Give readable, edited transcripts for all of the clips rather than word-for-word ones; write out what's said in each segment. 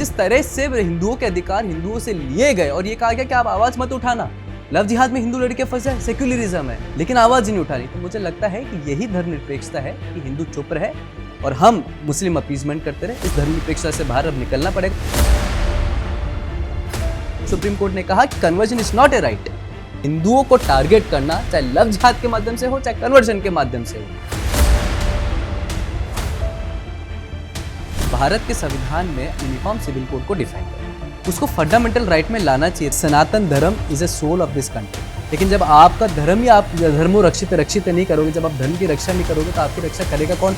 जिस तरह से हिंदुओं के अधिकार हिंदुओं से लिए गए और ये कहा गया कि आप आवाज मत उठाना, लव जिहाद में हिंदू लड़के फंसे हैं, सेक्युलरिज्म है, लेकिन आवाज ही नहीं उठानी। तो मुझे लगता है कि यही धर्मनिरपेक्षता है कि हिंदू चुप रहे और हम मुस्लिम अपीजमेंट करते रहे। इस धर्मनिरपेक्षता से बाहर अब निकलना पड़ेगा। सुप्रीम कोर्ट ने कहा कि conversion is not a right. हिंदुओं को टारगेट करना चाहे लव जिहाद के माध्यम से हो चाहे कन्वर्जन के माध्यम से हो। भारत के संविधान में यूनिफॉर्म सिविल कोड को डिफाइन किया, उसको फंडामेंटल राइट में लाना चाहिए। सनातन धर्म is a soul of this country. लेकिन जब आपका धर्म ही आप धर्मो रक्षित नहीं करोगे, जब आप धर्म की रक्षा नहीं करोगे तो आपकी रक्षा करेगा कौन?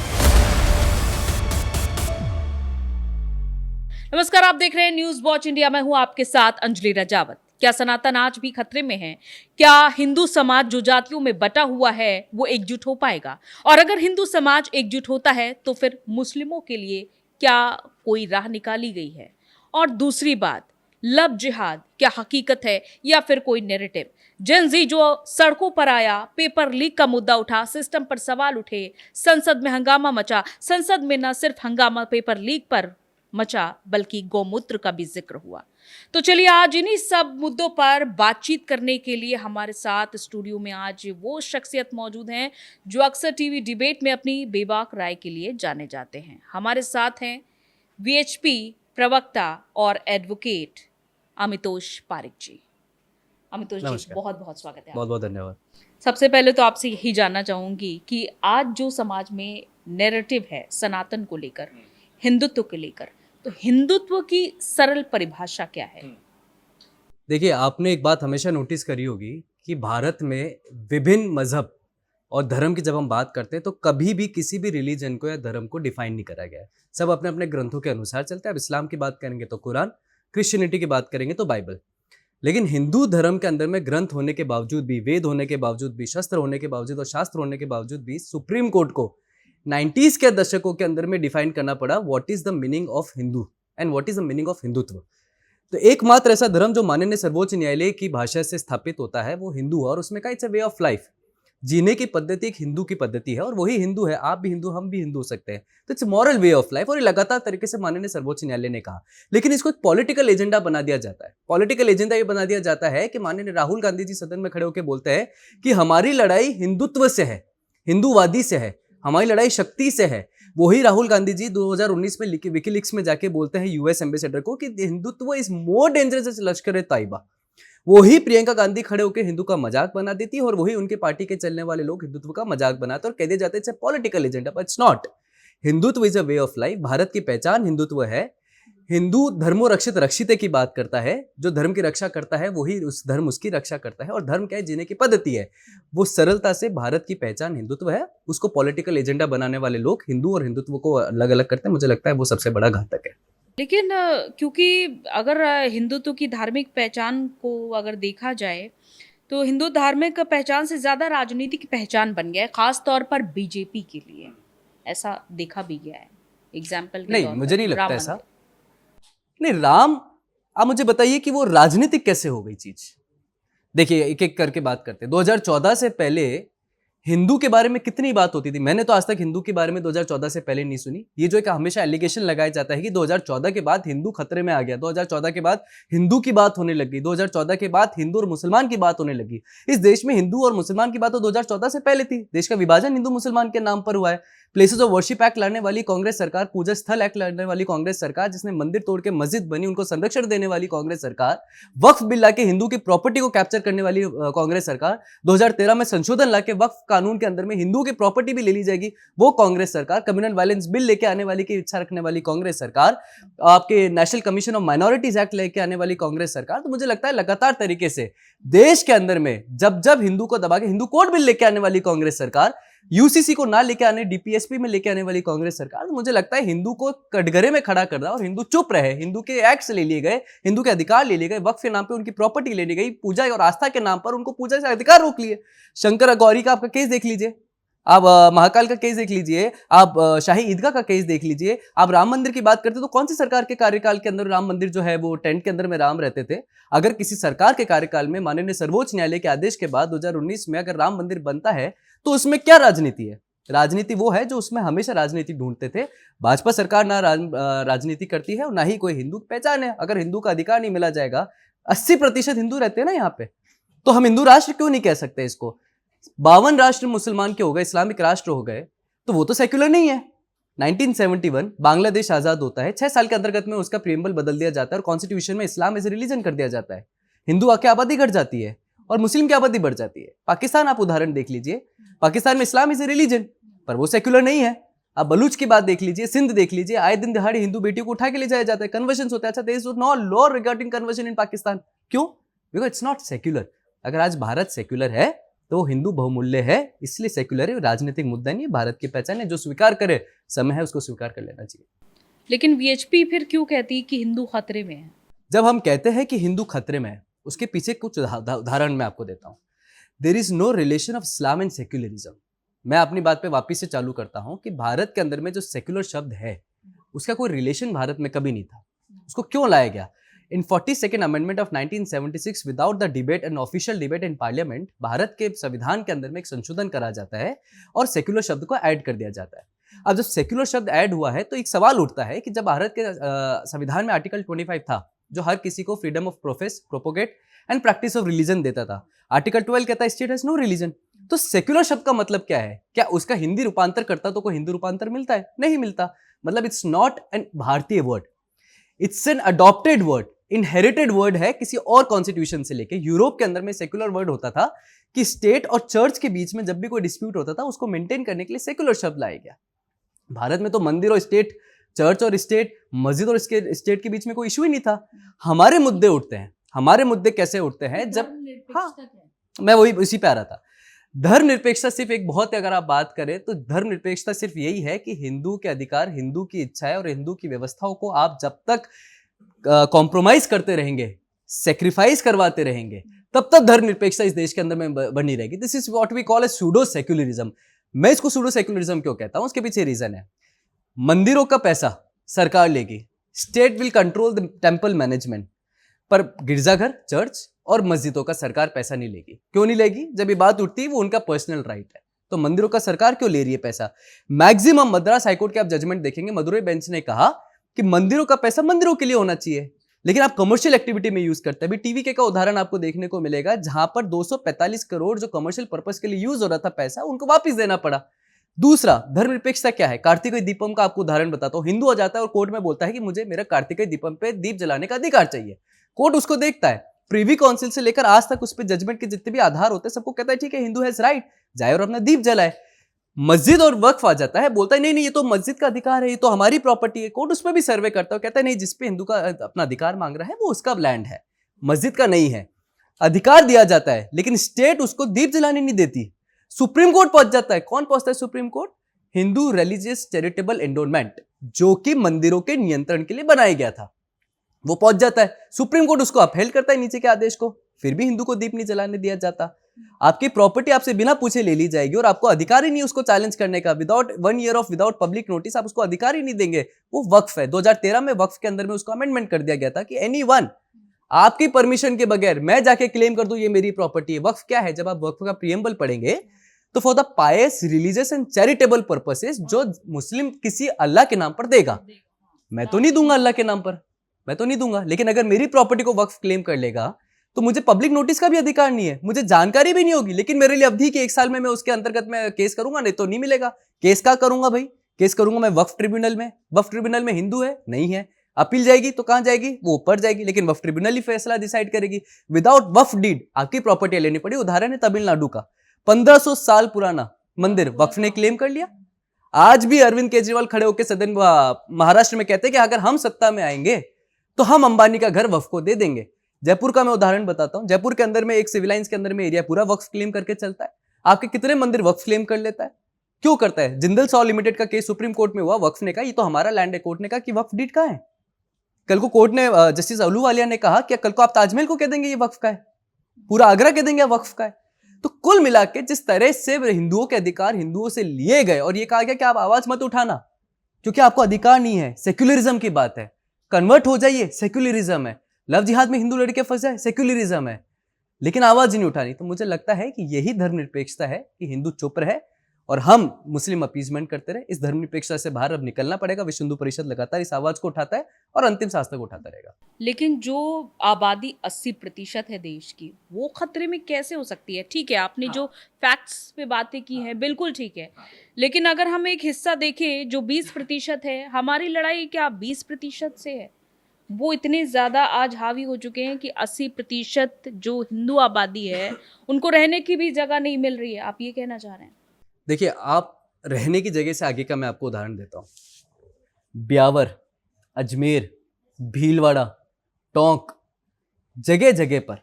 नमस्कार, आप देख रहे हैं न्यूज वॉच इंडिया। मैं हूं आपके साथ अंजलि रजावत। क्या सनातन आज भी खतरे में है? क्या हिंदू समाज जो जातियों में बटा हुआ है वो एकजुट हो पाएगा? और अगर हिंदू समाज एकजुट होता है तो फिर मुस्लिमों के लिए क्या कोई राह निकाली गई है? और दूसरी बात, लव जिहाद क्या हकीकत है या फिर कोई नैरेटिव? जेन जी जो सड़कों पर आया, पेपर लीक का मुद्दा उठा, सिस्टम पर सवाल उठे, संसद में हंगामा मचा। संसद में न सिर्फ हंगामा पेपर लीक पर मचा बल्कि गौमूत्र का भी जिक्र हुआ। तो चलिए आज इन्हीं सब मुद्दों पर बातचीत करने के लिए हमारे साथ स्टूडियो में आज वो शख्सियत मौजूद हैं जो अक्सर टीवी डिबेट में अपनी बेबाक राय के लिए जाने जाते हैं। हमारे साथ हैं वीएचपी प्रवक्ता और एडवोकेट अमितोष पारिक जी। अमितोष जी, बहुत बहुत स्वागत है। बहुत बहुत धन्यवाद। सबसे पहले तो आपसे यही जानना चाहूंगी कि आज जो समाज में नैरेटिव है सनातन को लेकर, हिंदुत्व को लेकर, तो हिंदुत्व की सरल परिभाषा क्या है? देखिए, आपने एक बात हमेशा नोटिस करी होगी कि भारत में विभिन्न मजहब और धर्म की जब हम बात करते हैं तो कभी भी किसी भी रिलीजन को या धर्म को डिफाइन नहीं करा गया है। सब अपने अपने ग्रंथों के अनुसार चलते हैं। अब इस्लाम की बात करेंगे तो कुरान, क्रिश्चियनिटी की बात करेंगे तो बाइबल। लेकिन हिंदू धर्म के अंदर में ग्रंथ होने के बावजूद भी, वेद होने के बावजूद भी, शस्त्र होने के बावजूद और शास्त्र होने के बावजूद भी सुप्रीम कोर्ट को 90s के दशकों के अंदर में डिफाइन करना पड़ा what is the meaning of Hindu and what is the meaning of Hindutva. तो एकमात्र ऐसा धर्म जो माननीय सर्वोच्च न्यायालय की भाषा से स्थापित होता है वो हिंदू है, और उसमें कहा it's a way of life. जीने की पद्धति एक हिंदू की पद्धति है और वही हिंदू है। आप भी हिंदू, हम भी हिंदू हो सकते हैं। तो it's moral way of life, और ये लगातार तरीके से माननीय सर्वोच्च न्यायालय ने कहा। लेकिन इसको एक पॉलिटिकल एजेंडा बना दिया जाता है। पॉलिटिकल एजेंडा ये बना दिया जाता है कि माननीय राहुल गांधी जी सदन में खड़े होकर बोलते हैं कि हमारी लड़ाई हिंदुत्व से है, हिंदूवादी से है, हमारी लड़ाई शक्ति से है। वही राहुल गांधी जी 2019 में विकीलीक्स में जाके बोलते हैं यूएस एम्बेसडर को कि Hindutva is more dangerous as Lashkar e Taiba. वही प्रियंका गांधी खड़े होकर हिंदू का मजाक बना देती है और वही उनके पार्टी के चलने वाले लोग हिंदुत्व का मजाक बनाते और कह दिए जाते हैं political agenda, but it's not. Hindutva is a way of life. Bharat की पहचान हिंदुत्व है। हिंदू धर्मो रक्षित रक्षिते की बात करता है। जो धर्म की रक्षा करता है वही उस धर्म उसकी रक्षा करता है, और धर्म क्या है? जीने की पद्धति है। वो सरलता से भारत की पहचान हिंदुत्व है। उसको पॉलिटिकल एजेंडा बनाने वाले लोग हिंदू और हिंदुत्व को अलग अलग करते हैं। मुझे लगता है वो सबसे बड़ा घातक है। लेकिन क्योंकि अगर हिंदुत्व की धार्मिक पहचान को अगर देखा जाए तो हिंदू धार्मिक पहचान से ज्यादा राजनीतिक पहचान बन गया है, खास तौर पर बीजेपी के लिए। ऐसा देखा भी गया है। एग्जाम्पल नहीं, मुझे नहीं लगता ऐसा। नहीं, राम, आप मुझे बताइए कि वो राजनीतिक कैसे हो गई चीज? देखिए, एक एक करके बात करते हैं। 2014 से पहले हिंदू के बारे में कितनी बात होती थी? मैंने तो आज तक हिंदू के बारे में 2014 से पहले नहीं सुनी। ये जो एक हमेशा एलिगेशन लगाया जाता है कि 2014 के बाद हिंदू खतरे में आ गया, 2014 के बाद हिंदू की बात होने लगी, 2014 के बाद हिंदू और मुसलमान की बात होने लगी। इस देश में हिंदू और मुसलमान की बात तो 2014 से पहले थी। देश का विभाजन हिंदू मुसलमान के नाम पर हुआ है। प्लेसेस ऑफ वर्शिप एक्ट लाने वाली कांग्रेस सरकार, पूजा स्थल एक्ट लाने वाली कांग्रेस सरकार, जिसने मंदिर तोड़ के मस्जिद बनी उनको संरक्षण देने वाली कांग्रेस सरकार, वक्फ बिल लाके हिंदू की प्रॉपर्टी को कैप्चर करने वाली कांग्रेस सरकार, 2013 में संशोधन लाके वक्फ कानून के अंदर में हिंदू की प्रॉपर्टी भी ले ली जाएगी वो कांग्रेस सरकार, कम्युनल वायलेंस बिल लेके आने वाली की इच्छा रखने वाली कांग्रेस सरकार, आपके national commission of minorities act लेके आने वाली कांग्रेस सरकार। तो मुझे लगता है लगातार तरीके से देश के अंदर में जब जब हिंदू को दबा के हिंदू कोड बिल लेके आने वाली कांग्रेस सरकार, यूसीसी को ना लेके आने, डीपीएसपी में लेके आने वाली कांग्रेस सरकार, तो मुझे लगता है हिंदू को कटघरे में खड़ा कर रहा है और हिंदू चुप रहे। हिंदू के एक्ट्स ले लिए गए, हिंदू के अधिकार ले लिए गए, वक्फ के नाम पे उनकी प्रॉपर्टी ले ली गई, पूजा और आस्था के नाम पर उनको पूजा से अधिकार रोक लिए। शंकर गौरी का आपका केस देख लीजिए, आप महाकाल का केस देख लीजिए, आप शाही ईदगाह का केस देख लीजिए, आप राम मंदिर की बात करते तो कौन सी सरकार के कार्यकाल के अंदर राम मंदिर जो है वो टेंट के अंदर में राम रहते थे? अगर किसी सरकार के कार्यकाल में माननीय सर्वोच्च न्यायालय के आदेश के बाद 2019 में अगर राम मंदिर बनता है तो उसमें क्या राजनीति है? राजनीति वो है जो उसमें हमेशा राजनीति ढूंढते थे। भाजपा सरकार ना राजनीति करती है और ना ही कोई हिंदू की पहचान है। अगर हिंदू का अधिकार नहीं मिला जाएगा, 80% हिंदू रहते हैं ना यहाँ पे, तो हम हिंदू राष्ट्र क्यों नहीं कह सकते इसको? 52 राष्ट्र मुसलमान के हो गए, इस्लामिक राष्ट्र हो गए, तो वो तो सेक्युलर नहीं है। 1971 बांग्लादेश आजाद होता है, 6 साल के अंतर्गत में उसका प्रीएम्बल बदल दिया जाता है और कॉन्स्टिट्यूशन में इस्लाम एज ए रिलीजन कर दिया जाता है। हिंदू की आबादी घट जाती है और मुस्लिम की आबादी बढ़ जाती है। पाकिस्तान आप उदाहरण देख लीजिए, पाकिस्तान में इस्लाम इज ए रिलीजन, पर वो सेक्युलर नहीं है। आप बलूच की बात देख लीजिए, सिंध देख लीजिए, आए दिन दिहाड़ी हिंदू बेटियों को उठा के ले जाया जाता है, कन्वर्जन होता है। अच्छा, there is no law regarding conversion in Pakistan. क्यों? Because it's not secular. अगर आज भारत सेक्युलर है तो हिंदू बहुमूल्य है, इसलिए सेक्युलर है। राजनीतिक मुद्दा नहीं है, भारत की पहचान है। जो स्वीकार करे, समय है उसको स्वीकार कर लेना चाहिए। लेकिन वीएचपी फिर क्यों कहती है कि हिंदू खतरे में है? जब हम कहते हैं कि हिंदू खतरे में है, उसके पीछे कुछ उदाहरण मैं आपको देता हूं। There is no relation of Islam and secularism. मैं अपनी बात पे वापिस से चालू करता हूं कि भारत के अंदर में जो सेक्युलर शब्द है, उसका कोई रिलेशन भारत में कभी नहीं था। उसको क्यों लाया गया? इन 42nd amendment of 1976 without the debate and official debate in parliament, Bharat के संविधान के अंदर में एक संशोधन करा जाता है और सेक्युलर शब्द को ऐड कर दिया जाता है। अब जब सेक्युलर शब्द ऐड हुआ है तो एक सवाल उठता है कि जब भारत के संविधान में आर्टिकल 25 था जो हर किसी को freedom of profess, propagate and practice of religion देता था, आर्टिकल 12 कहता है स्टेट हैज नो रिलीजन। तो सेक्युलर शब्द का मतलब क्या है? क्या उसका हिंदी रूपांतर करता तो कोई हिंदू रूपांतर मिलता है? नहीं मिलता। मतलब इट्स नॉट एन भारतीय word, it's an adopted word, inherited word है किसी और कॉन्स्टिट्यूशन से लेके। यूरोप के अंदर में सेक्युलर वर्ड होता था कि स्टेट और चर्च के बीच में जब भी कोई डिस्प्यूट होता था उसको मेंटेन करने के लिए सेक्युलर शब्द लाया गया। भारत में तो मंदिर और स्टेट, चर्च और स्टेट, मस्जिद और स्टेट के बीच में कोई इशू ही नहीं था। हमारे मुद्दे उठते हैं। हमारे मुद्दे कैसे उठते हैं? जब मैं वही इसी पे आ रहा था। धर्मनिरपेक्षता सिर्फ एक बहुत, अगर आप बात करें तो धर्मनिरपेक्षता सिर्फ यही है कि हिंदू के अधिकार, हिंदू की इच्छाएं और हिंदू की व्यवस्थाओं को आप जब तक कॉम्प्रोमाइज करते रहेंगे, सेक्रीफाइस करवाते रहेंगे, तब तक धर्मनिरपेक्षता इस देश के अंदर में बनी रहेगी। This is what we call a pseudo secularism. मैं इसको सूडो सेक्युलरिज्म क्यों कहता हूं? उसके पीछे रीजन है। मंदिरों का पैसा सरकार लेगी, state will control the temple management, पर गिरजाघर, चर्च और मस्जिदों का सरकार पैसा नहीं लेगी। क्यों नहीं लेगी? जब ये बात उठती है वो उनका पर्सनल राइट है, तो मंदिरों का सरकार क्यों ले रही है पैसा? मैक्सिमम मद्रास हाईकोर्ट के आप जजमेंट देखेंगे, मदुरई बेंच ने कहा कि मंदिरों का पैसा मंदिरों के लिए होना चाहिए, लेकिन आप कमर्शियल एक्टिविटी में यूज करते हैं। अभी टीवी का उदाहरण आपको देखने को मिलेगा जहां पर 245 करोड़ जो कमर्शियल पर्पस के लिए यूज हो रहा था पैसा, उनको वापस देना पड़ा। दूसरा, धर्मनिरपेक्षता क्या है? कार्तिकेय दीपम का आपको उदाहरण बताता हूं। हिंदू आ जाता है और कोर्ट में बोलता है कि मुझे मेरा कार्तिकेय दीपम पे दीप जलाने का अधिकार चाहिए। कोर्ट उसको देखता है, प्रीवी काउंसिल से लेकर आज तक उस पर जजमेंट के जितने भी आधार होते हैं सबको कहता है ठीक है, हिंदू हैज राइट, जाए और अपना दीप जलाए। मस्जिद और वक्फ आ जाता है, बोलता है नहीं नहीं, ये तो मस्जिद का अधिकार है, ये तो हमारी प्रॉपर्टी है। कोर्ट उसमें भी सर्वे करता है, कहता है नहीं, जिसपे हिंदू का अपना अधिकार मांग रहा है वो उसका लैंड है, मस्जिद का नहीं है। अधिकार दिया जाता है लेकिन स्टेट उसको दीप जलाने नहीं देती। सुप्रीम कोर्ट पहुंच जाता है। कौन पहुंचता है supreme court? Hindu religious charitable endowment, जो कि मंदिरों के नियंत्रण के लिए बनाया गया था, वो पहुंच जाता है। सुप्रीम कोर्ट उसको अपहेल करता है नीचे के आदेश को, फिर भी हिंदू को दीप नहीं जलाने दिया जाता। आपकी प्रॉपर्टी आपसे बिना पूछे ले ली जाएगी और आपको अधिकार ही नहीं उसको चैलेंज करने का। Without 1 year of without public notice आप उसको अधिकार ही नहीं देंगे। वो वक्फ है। 2013 में वक्फ के अंदर में उसको अमेंडमेंट कर दिया गया था कि एनीवन, आपकी परमिशन के बगैर मैं जाके क्लेम कर दूं ये मेरी प्रॉपर्टी है। वक्फ क्या है? जब आप वक्फ का प्रीएम्बल पढ़ेंगे तो for the pious, religious and charitable purposes, जो मुस्लिम किसी अल्लाह के नाम पर देगा। मैं तो नहीं दूंगा अल्लाह के नाम पर, मैं तो नहीं दूंगा, लेकिन अगर मेरी प्रॉपर्टी को वक्फ क्लेम कर लेगा तो मुझे पब्लिक नोटिस का भी अधिकार नहीं है, मुझे जानकारी भी नहीं होगी, लेकिन मेरे लिए अवधि के 1 साल में मैं उसके अंतर्गत में केस करूंगा, नहीं तो नहीं मिलेगा। केस क्या करूंगा भाई? केस करूंगा मैं वक्फ ट्रिब्यूनल में। वक्फ ट्रिब्यूनल में हिंदू है नहीं है, अपील जाएगी तो कहां जाएगी? वो ऊपर जाएगी, लेकिन वक्फ ट्रिब्यूनल ही फैसला डिसाइड करेगी। विदाउट वक्फ डीड आपकी प्रॉपर्टी लेनी पड़ी। उदाहरण है तमिलनाडु का, 1500 साल पुराना मंदिर वक्फ ने क्लेम कर लिया। आज भी अरविंद केजरीवाल खड़े होकर सदन महाराष्ट्र में कहते हैं कि अगर हम सत्ता में आएंगे तो हम अंबानी का घर वक्फ को दे देंगे। जयपुर का मैं उदाहरण बताता हूं। जयपुर के अंदर में एक सिविल लाइंस के अंदर में एरिया पूरा वक्फ क्लेम करके चलता है। आपके कितने मंदिर वक्फ क्लेम कर लेता है? क्यों करता है? जिंदल सॉ लिमिटेड का केस सुप्रीम कोर्ट में हुआ, वक्फ ने कहा ये तो हमारा लैंड है। कोर्ट ने कहा कि वक्फ डीड कहां है? कल को कोर्ट ने, जस्टिस अहलूवालिया ने कहा कि कल को आप ताजमहल को कह देंगे ये वक्फ का है, पूरा आगरा कह देंगे वक्फ का है। तो कुल मिला के जिस तरह से हिंदुओं के अधिकार हिंदुओं से लिए गए और ये कहा गया कि आप आवाज मत उठाना क्योंकि आपको अधिकार नहीं है, सेक्युलरिज्म की बात है, कन्वर्ट हो जाइए, सेक्युलरिज्म है। लव जिहाद में हिंदू लड़के फंस जाए, सेक्युलरिज्म है, लेकिन आवाज नहीं उठानी। तो मुझे लगता है कि यही धर्मनिरपेक्षता है कि हिंदू चुप रहे और हम मुस्लिम अपीजमेंट करते रहे। इस धर्मनिरपेक्षता से बाहर अब निकलना पड़ेगा। विश्व हिंदू परिषद लगातार इस आवाज को उठाता है और अंतिम सांस तक उठाता रहेगा। लेकिन जो आबादी 80% है देश की, वो खतरे में कैसे हो सकती है? ठीक है, आपने जो फैक्ट्स पे बातें की हैं, बिल्कुल ठीक है। लेकिन अगर हम एक हिस्सा देखें जो 20% है, हमारी लड़ाई क्या 20% से है? वो इतने ज़्यादा आज हावी हो चुके हैं कि 80% जो हिंदू आबादी है, उनको रहने की भी जगह नहीं मिल रही है। आप ये कहना चाह रहे हैं? देखिए, आप रहने की जगह से आगे का मैं आपको उदाहरण देता हूँ। ब्यावर, अजमेर, भीलवाड़ा, टोंक, जगह जगह पर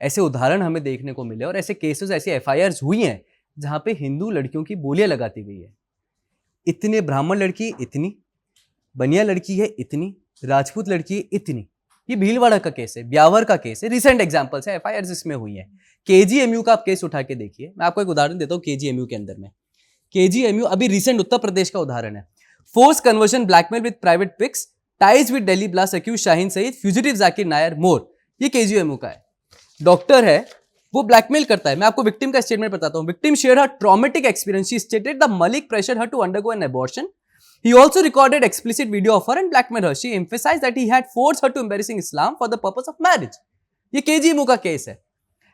ऐसे उदाहरण हमें देखने को मिले और ऐसे केसेस, ऐसी एफआईआर्स हुई हैं जहां पे हिंदू लड़कियों की बोलियां लगाती गई है। इतने ब्राह्मण लड़की इतनी, बनिया लड़की है इतनी, राजपूत लड़की है इतनी। ये भीलवाड़ा का केस है, ब्यावर का केस है, रिसेंट एग्जांपल्स है, एफआईआर्स इसमें हुई है। केजीएमयू का आप केस उठा के देखिए। मैं आपको एक उदाहरण देता हूँ केजीएमयू के अंदर में। केजीएमयू अभी रिसेंट उत्तर प्रदेश का उदाहरण है। Force conversion, blackmail with private pics, ties with Delhi blast, accused Shaheen Saeed, fugitive Zakir Nair, more. ये केजीएमयू का है। डॉक्टर है, वो ब्लैकमेल करता है। मैं आपको विक्टिम का स्टेटमेंट बताता हूं। Victim share her traumatic experience. She stated the Malik pressure her to undergo an abortion. He also recorded explicit video of her and blackmailed her. She emphasized that he had forced her to embracing Islam for the purpose of marriage. ये KGMU का case है।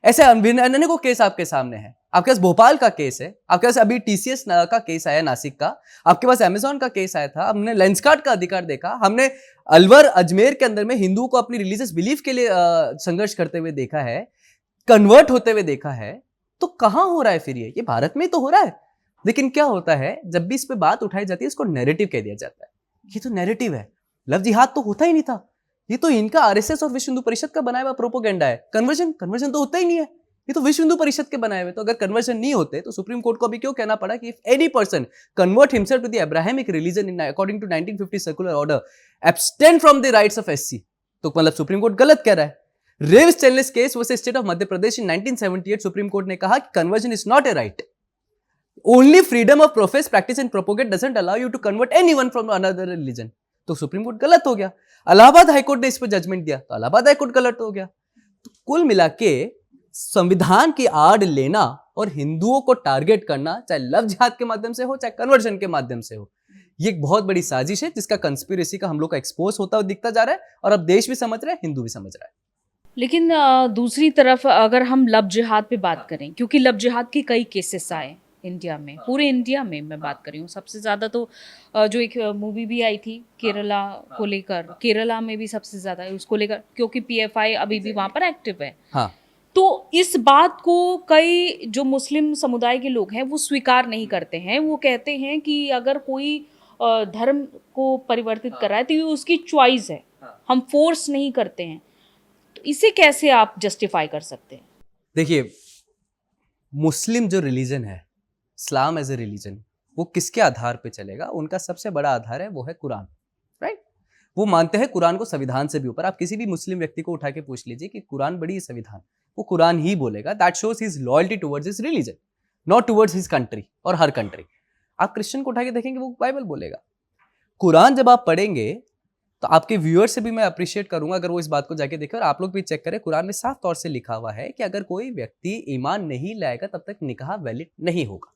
ऐसे अनेकों case आपके सामने है। आपके पास भोपाल का केस है, आपके पास अभी टीसीएस का केस आया नासिक का, आपके पास अमेजॉन का केस आया था, हमने लेंसकार्ट का अधिकार देखा, हमने अलवर अजमेर के अंदर में हिंदुओं को अपनी रिलीजियस बिलीफ के लिए संघर्ष करते हुए देखा है, कन्वर्ट होते हुए देखा है। तो कहां हो रहा है फिर ये भारत में तो हो रहा है। लेकिन क्या होता है, जब भी इस पे बात उठाई जाती है इसको नैरेटिव कह दिया जाता है। ये तो नैरेटिव है, लव जिहाद तो होता ही नहीं था, ये तो इनका आरएसएस और विश्व हिंदू परिषद का बनाया हुआ प्रोपोगेंडा है। कन्वर्जन तो होता ही नहीं है, ये तो विश्व हिंदू परिषद के बनाए हुए। तो अगर कन्वर्जन नहीं होते तो सुप्रीम कोर्ट को अभी क्यों कहना पड़ा कि if any person convert himself to the Abrahamic religion in according to 1950 circular order abstain from the rights of SC. तो मतलब सुप्रीम कोर्ट गलत कह रहा है। Rev Stanislaus case versus state of Madhya Pradesh in 1978 supreme court ने कहा कि conversion is not a right. Only freedom of profess, practice and propagate doesn't allow you to convert anyone from another religion. तो supreme court गलत हो गया। Allahabad high court ने इस पर जजमेंट दिया तो इलाहाबाद हाईकोर्ट गलत हो गया। तो कुल मिला के संविधान की आड़ लेना और हिंदुओं को टारगेट करना, चाहे लव जिहाद के माध्यम से हो चाहे कन्वर्जन के माध्यम से हो, ये एक बहुत बड़ी साजिश है जिसका कंस्पिरेसी का हम लोग का एक्सपोज होता हुआ दिखता जा रहा है। और अब देश भी समझ रहा है, हिंदू भी समझ रहा है। लेकिन दूसरी तरफ अगर हम लव जिहाद पे बात करें, क्योंकि लव जिहाद के कई केसेस आए इंडिया में, पूरे इंडिया में मैं बात कर रही हूँ। सबसे ज़्यादा तो जो एक मूवी भी आई थी केरला को लेकर, केरला में भी सबसे ज़्यादा उसको लेकर, क्योंकि पीएफआई अभी भी वहाँ पर एक्टिव है। हाँ। तो इस बात को कई जो मुस्लिम समुदाय के लोग हैं वो स्वीकार नहीं करते हैं। वो कहते हैं कि अगर कोई धर्म को परिवर्तित कर रहा है तो ये उसकी चॉइस है, हम फोर्स नहीं करते हैं। तो इसे कैसे आप जस्टिफाई कर सकते हैं? देखिए, मुस्लिम जो रिलीजन है, इस्लाम एज ए रिलीजन, वो किसके आधार पे चलेगा? उनका सबसे बड़ा आधार है वो है कुरान, राइट? वो मानते हैं कुरान को संविधान से भी ऊपर। आप किसी भी मुस्लिम व्यक्ति को उठा के पूछ लीजिए कि कुरान बड़ी संविधान, वो कुरान ही बोलेगा। That shows his loyalty towards his religion, not towards his country और हर कंट्री। आप क्रिश्चियन को उठा के देखेंगे वो बाइबल बोलेगा। कुरान जब आप पढ़ेंगे तो आपके व्यूअर्स से भी मैं अप्रिशिएट करूंगा अगर वो इस बात को जाके देखें और आप लोग भी चेक करें। कुरान में साफ तौर से लिखा हुआ है कि अगर कोई व्यक्ति ईमान नहीं लाएगा तब तक निकाह वैलिड नहीं होगा।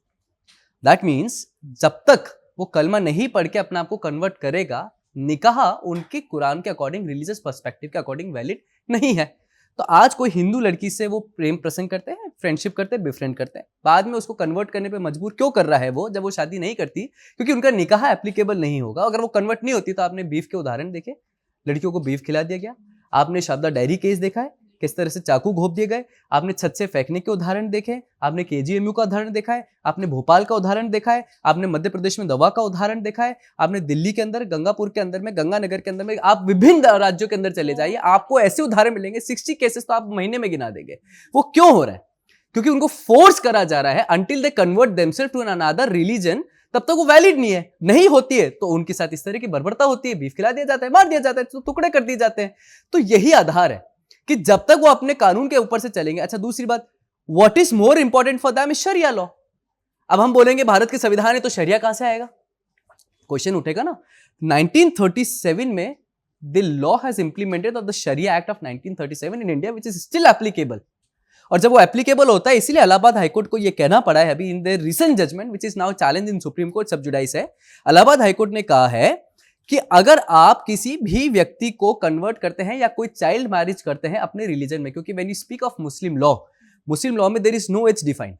दैट मीन्स जब तक वो कलमा नहीं पढ़ के अपने आप को कन्वर्ट करेगा, निकाह उनके कुरान के अकॉर्डिंग, रिलीजियस पर्सपेक्टिव के अकॉर्डिंग वैलिड नहीं है। तो आज कोई हिंदू लड़की से वो प्रेम प्रसंग करते हैं, फ्रेंडशिप करते हैं, बेफ्रेंड करते हैं, बाद में उसको कन्वर्ट करने पे मजबूर क्यों कर रहा है वो, जब वो शादी नहीं करती? क्योंकि उनका निकाह एप्लीकेबल नहीं होगा। अगर वो कन्वर्ट नहीं होती तो आपने बीफ के उदाहरण देखे, लड़कियों को बीफ खिला दिया गया। आपने शारदा डायरी केस देखा है, किस तरह से चाकू घोंप दिए गए। आपने छत से फेंकने के उदाहरण देखे, आपने केजीएमयू का उदाहरण देखा है, आपने भोपाल का उदाहरण देखा है, आपने मध्य प्रदेश में दवा का उदाहरण देखा है, आपने दिल्ली के अंदर, गंगापुर के अंदर में, गंगानगर के अंदर में, आप विभिन्न राज्यों के अंदर चले जाइए, आपको ऐसे उदाहरण मिलेंगे। 60 केसेस तो आप महीने में गिना देंगे। वो क्यों हो रहा है? क्योंकि उनको फोर्स करा जा रहा है until they convert themselves to an another religion. तब तक वो वैलिड नहीं है, नहीं होती है तो उनके साथ इस तरह की बर्बरता होती है, बीफ खिला दिया जाता है, मार दिया जाता है, टुकड़े कर दिए जाते हैं। तो यही आधार है कि जब तक वो अपने कानून के ऊपर से चलेंगे। अच्छा, दूसरी बात, what is more important for them is sharia law. अब हम बोलेंगे भारत के संविधान है तो शरिया कहां से आएगा? क्वेश्चन उठेगा ना। 1937 में the law has implemented of the sharia act of 1937 in India which is still applicable. और जब वो एप्लीकेबल होता है, इसीलिए इलाहाबाद हाईकोर्ट को ये कहना पड़ा है अभी in the recent judgement which is now challenge in Supreme Court sub judice है। इलाहाबाद हाईकोर्ट ने कहा है कि अगर आप किसी भी व्यक्ति को कन्वर्ट करते हैं या कोई चाइल्ड मैरिज करते हैं अपने रिलीजन में, क्योंकि when you speak of Muslim law में there is no age defined,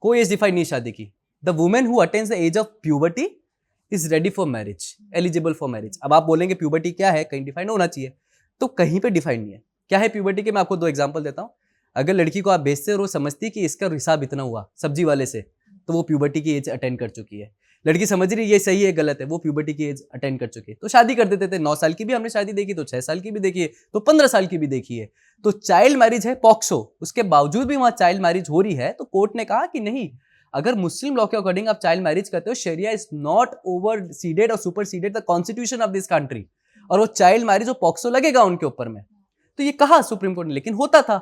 कोई एज डिफाइंड नहीं शादी की। The women who attains the age of puberty is ready for marriage, eligible for marriage. अब आप बोलेंगे प्यूबर्टी क्या है, कहीं डिफाइंड होना चाहिए, तो कहीं पे डिफाइंड नहीं है। क्या है प्यूबर्टी के, मैं आपको 2 एग्जांपल देता हूं। अगर लड़की को आप बेचते और वो समझती कि इसका हिसाब इतना हुआ सब्जी वाले से, तो वो प्यूबर्टी की एज अटेंड कर चुकी है। लड़की समझ रही है ये सही है गलत है, वो प्यूबर्टी की एज अटेंड कर चुकी है, तो शादी कर देते थे। 9 साल की भी हमने शादी देखी, तो 6 साल की भी देखी है, तो 15 साल की भी देखी है। तो चाइल्ड मैरिज है पॉक्सो, उसके बावजूद भी वहां चाइल्ड मैरिज हो रही है। तो कोर्ट ने कहा कि नहीं, अगर मुस्लिम लॉ के अकॉर्डिंग आप चाइल्ड मैरिज करते हो, शरिया इज नॉट ओवरसीडेड और superseded the constitution of this country, और वो चाइल्ड मैरिज और पॉक्सो लगेगा उनके ऊपर में। तो ये कहा सुप्रीम कोर्ट ने, लेकिन होता था।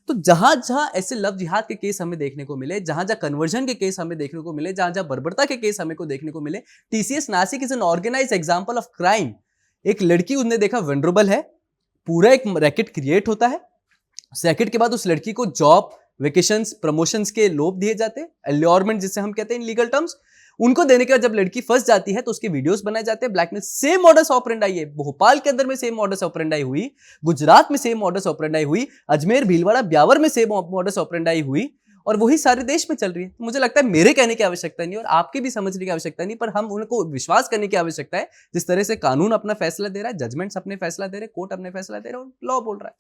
तो जहां जहां ऐसे लव जिहाद के केस हमें देखने को मिले, जहां जहां कन्वर्जन के केस हमें देखने को मिले, जहां जहां बर्बरता के केस हमें को देखने को मिले, TCS Nashik is an organised example of crime. एक लड़की उसने देखा वनरेबल है, पूरा एक रैकेट क्रिएट होता है। उस रैकेट के बाद उस लड़की को जॉब, वेकेशंस, प्रमोशंस के लोभ दिए जाते हैं, एल्योरमेंट जिसे हम कहते हैं इन लीगल टर्म्स। उनको देने के बाद जब लड़की फंस जाती है तो उसके वीडियोस बनाए जाते हैं, ब्लैकमेल। सेम मॉडस ऑपरेंडाई है, भोपाल के अंदर में सेम मॉडस ऑपरेंडाई हुई, गुजरात में सेम मॉडस ऑपरेंडाई हुई, अजमेर, भीलवाड़ा, ब्यावर में सेम मॉडस ऑपरेंडाई हुई, और वही सारे देश में चल रही है। तो मुझे लगता है मेरे कहने की आवश्यकता नहीं और आपके भी समझने की आवश्यकता नहीं, पर हम उनको विश्वास करने की आवश्यकता है जिस तरह से कानून अपना फैसला दे रहा है, जजमेंट्स अपने फैसला दे रहे हैं, कोर्ट अपने फैसला दे रहे हैं और लॉ बोल रहा है।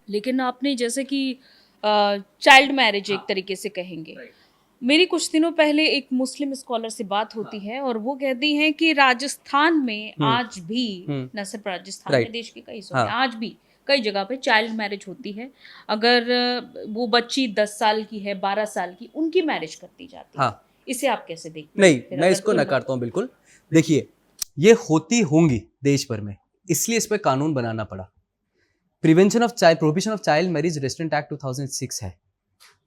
लेकिन आपने जैसे कि चाइल्ड मैरिज एक तरीके से कहेंगे, मेरी कुछ दिनों पहले एक मुस्लिम स्कॉलर से बात होती है और वो कहती हैं कि राजस्थान में आज भी, न सिर्फ राजस्थान में, देश के कई हिस्सों में आज भी कई जगह पे चाइल्ड मैरिज होती है। अगर वो बच्ची 10 साल की है, 12 साल की, उनकी मैरिज करती जाती है। इसे आप कैसे देखते हैं? नहीं, मैं इसको नकारता हूँ बिल्कुल। देखिए, ये होती होंगी देश भर में, इसलिए इस पर कानून बनाना पड़ा। Prohibition of child marriage restaurant act 2006 है,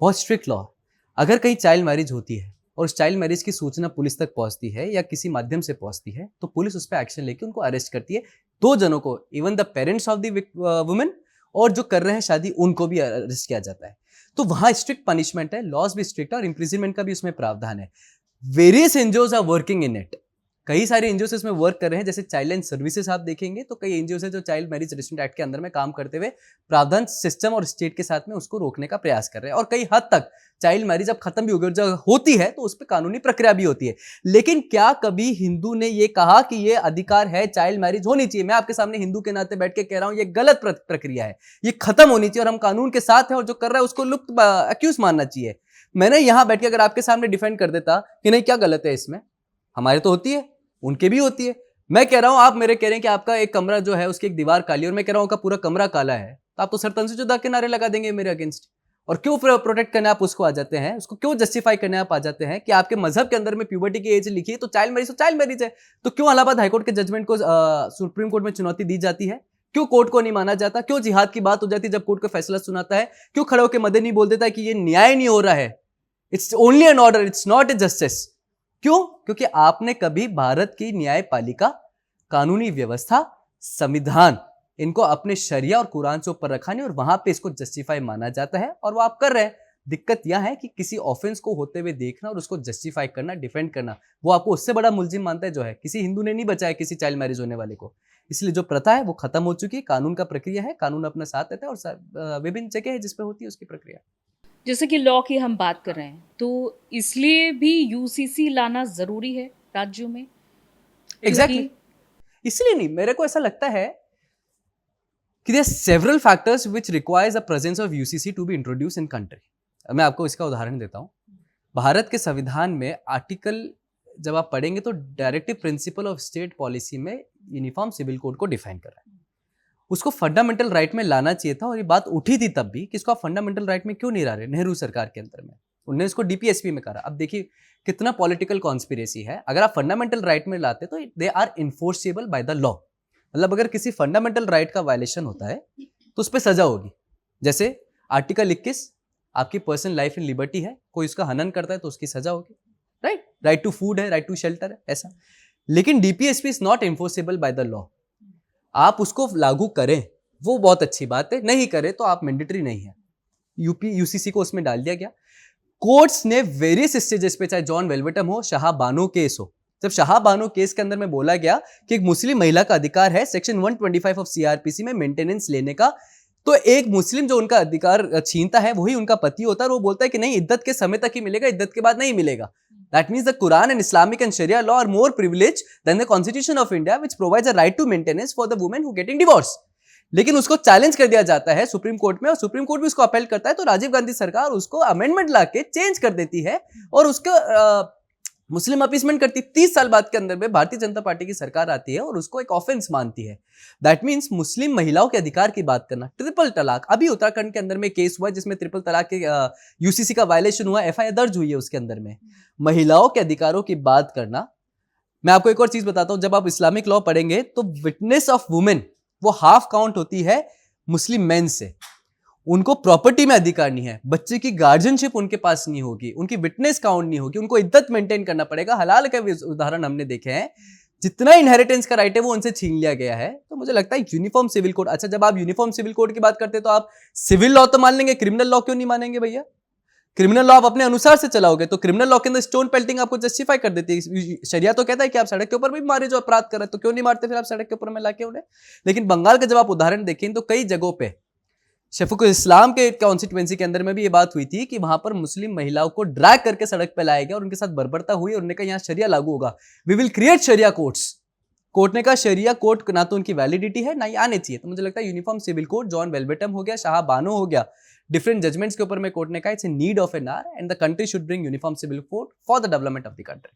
बहुत स्ट्रिक्ट लॉ। अगर कहीं चाइल्ड मैरिज होती है और उस चाइल्ड मैरिज की सूचना पुलिस तक पहुंचती है या किसी माध्यम से पहुंचती है, तो पुलिस उस पर एक्शन लेके उनको अरेस्ट करती है। 2 जनों को, even the parents of the women और जो कर रहे हैं शादी, उनको भी अरेस्ट किया जाता है। तो वहां स्ट्रिक्ट पनिशमेंट है, लॉज भी स्ट्रिक्ट है और इम्प्रिजनमेंट का भी उसमें प्रावधान है। Various NGOs are working in it, कई सारे एनजीओ इसमें वर्क कर रहे हैं। जैसे चाइल्ड लाइन सर्विसेज आप देखेंगे तो कई एनजीओ है जो चाइल्ड मैरिज रेस्ट्रेंट एक्ट के अंदर में काम करते हुए प्रावधान सिस्टम और स्टेट के साथ में उसको रोकने का प्रयास कर रहे हैं। और कई हद तक चाइल्ड मैरिज अब खत्म भी हो गई, जब होती है तो उस पर कानूनी प्रक्रिया भी होती है। लेकिन क्या कभी हिंदू ने ये कहा कि ये अधिकार है, चाइल्ड मैरिज होनी चाहिए? मैं आपके सामने हिंदू के नाते बैठ के कह रहा हूं, ये गलत प्रक्रिया है, ये खत्म होनी चाहिए और हम कानून के साथ हैं और जो कर रहा है उसको लुप्त अक्यूज मानना चाहिए। मैंने यहां बैठ के अगर आपके सामने डिफेंड कर देता कि नहीं क्या गलत है इसमें, हमारे तो होती है, उनके भी होती है। मैं कह रहा हूं, आप मेरे कह रहे हैं कि आपका एक कमरा जो है उसकी एक दीवार काली और मैं कह रहा हूं का पूरा कमरा काला है, तो आप तो सरतन से जुदा के नारे लगा देंगे मेरे अगेंस्ट। और क्यों प्रोटेक्ट करने आप उसको आ जाते हैं, उसको क्यों जस्टिफाई करने आप आ जाते हैं कि आपके मजहब के अंदर में प्यूबर्टी की एज लिखी है तो चाइल्ड मैरिज है। तो क्यों इलाहाबाद हाईकोर्ट के जजमेंट को सुप्रीम कोर्ट में चुनौती दी जाती है? क्यों कोर्ट को नहीं माना जाता? क्यों जिहाद की बात हो जाती है जब कोर्ट का फैसला सुनाता है? क्यों खड़े होकर मदनी बोल देता है कि ये न्याय नहीं हो रहा है, it's only an order, it's not a justice? क्यों? क्योंकि आपने कभी भारत की न्यायपालिका, कानूनी व्यवस्था, संविधान, इनको अपने शरिया और कुरान से ऊपर रखा नहीं और वहां पे इसको जस्टिफाई माना जाता है और वो आप कर रहे हैं। दिक्कत यह है कि किसी ऑफेंस को होते हुए देखना और उसको जस्टिफाई करना, डिफेंड करना, वो आपको उससे बड़ा मुलजिम मानता है जो है। किसी हिंदू ने नहीं बचाया किसी चाइल्ड मैरिज होने वाले को, इसलिए जो प्रथा है वो खत्म हो चुकी है। कानून का प्रक्रिया है, कानून अपना साथ देता है और विभिन्न जगह है जिसपे होती है उसकी प्रक्रिया। जैसे कि लॉ की हम बात कर रहे हैं, तो इसलिए भी यूसीसी लाना जरूरी है राज्यों में? एग्जैक्टली, इसलिए नहीं, मेरे को ऐसा लगता है कि there are several factors which requires the presence of UCC to be introduced in country. मैं आपको इसका उदाहरण देता हूँ। भारत के संविधान में आर्टिकल जब आप पढ़ेंगे तो directive principle of state policy में यूनिफॉर्म सिविल कोड को डिफाइन कर रहा है। उसको फंडामेंटल राइट में लाना चाहिए था और ये बात उठी थी तब भी कि इसको आप फंडामेंटल राइट में क्यों नहीं ला रहे, नेहरू सरकार के अंदर में उन्होंने इसको डीपीएसपी में करा। अब देखिए कितना पॉलिटिकल कॉन्स्पिरेसी है। अगर आप फंडामेंटल राइट में लाते तो they are enforceable by the law, मतलब अगर किसी फंडामेंटल राइट का वायलेशन होता है तो उस पर सजा होगी। जैसे आर्टिकल 21 आपकी पर्सनल लाइफ इन लिबर्टी है, कोई उसका हनन करता है तो उसकी सजा होगी, राइट? राइट टू फूड है, राइट टू शेल्टर है, ऐसा। लेकिन DPSP is not enforceable by the law. आप उसको लागू करें वो बहुत अच्छी बात है, नहीं करें तो आप मैंडेटरी नहीं है, यूपी यूसीसी को उसमें डाल दिया गया। कोर्ट्स ने वेरियस स्टेजेस पे, चाहे जॉन वेलवेटम हो, शाह बानो केस हो, जब शाह बानो केस के अंदर में बोला गया कि एक मुस्लिम महिला का अधिकार है सेक्शन 125 ऑफ सीआरपीसी में मेंटेनेंस लेने का, तो एक मुस्लिम जो उनका अधिकार छीनता है वही उनका पति होता है, और वो बोलता है कि नहीं, इद्दत के समय तक ही मिलेगा, इद्दत के बाद नहीं मिलेगा। That means the Quran and Islamic and Sharia law are more privileged than the Constitution of India, which provides a right to maintenance for the women who getting divorce. लेकिन उसको चैलेंज कर दिया जाता है सुप्रीम कोर्ट में, और supreme court भी उसको अपील करता है, तो राजीव गांधी सरकार उसको अमेंडमेंट लाके चेंज कर देती है और उसको मुस्लिम अपीसमेंट करती। 30 साल बाद के अंदर में भारतीय जनता पार्टी की सरकार आती है और उसको एक ऑफेंस मानती है। दैट मीन्स मुस्लिम महिलाओं के अधिकार की बात करना, ट्रिपल तलाक, अभी उत्तराखंड के अंदर में केस हुआ जिसमें ट्रिपल तलाक के यूसीसी का वायलेशन हुआ, एफआईआर दर्ज हुई है उसके अंदर में। महिलाओं के अधिकारों की बात करना, मैं आपको एक और चीज बताता हूं, जब आप इस्लामिक लॉ पढ़ेंगे तो विटनेस ऑफ वुमेन वो हाफ काउंट होती है मुस्लिम मेन से। उनको प्रॉपर्टी में अधिकार नहीं है, बच्चे की गार्जियनशिप उनके पास नहीं होगी, उनकी विटनेस काउंट नहीं होगी, उनको इज्जत मेंटेन करना पड़ेगा। हलाल के उदाहरण हमने देखे हैं, जितना इनहेरिटेंस का राइट है वो उनसे छीन लिया गया है। तो मुझे लगता है यूनिफॉर्म सिविल कोड, अच्छा जब आप यूनिफॉर्म सिविल कोड की बात करते हैं तो आप सिविल लॉ तो मान लेंगे, क्रिमिनल लॉ क्यों नहीं मानेंगे भैया? क्रिमिनल लॉ आप अपने अनुसार से चलाओगे तो क्रिमिनल लॉ के अंदर स्टोन पेल्टिंग आपको जस्टिफाई कर देती है। शरिया तो कहता है कि आप सड़क के ऊपर भी मारे जो अपराध कर रहे हैं, तो क्यों नहीं मारते फिर आप सड़क के ऊपर में लाके उन्हें? लेकिन बंगाल का जब आप उदाहरण देखें तो कई जगहों पे शफीकुल इस्लाम के कॉन्स्टिट्यूएंसी के अंदर में भी ये बात हुई थी कि वहां पर मुस्लिम महिलाओं को ड्रैग करके सड़क पे लाया गया और उनके साथ बर्बरता हुई, और उन्होंने कहा यहाँ शरिया लागू होगा, we will create sharia courts. Court ने कहा शरिया कोर्ट ना तो उनकी वैलिडिटी है ना ही आने चाहिए। तो मुझे लगता है यूनिफॉर्म सिविल कोड, जॉन वेलवेटम हो गया, शाह बानो हो गया, डिफरेंट जजमेंट्स के ऊपर में कोर्ट ने कहा it's a need of an hour and the country should bring uniform civil code for the development of the country.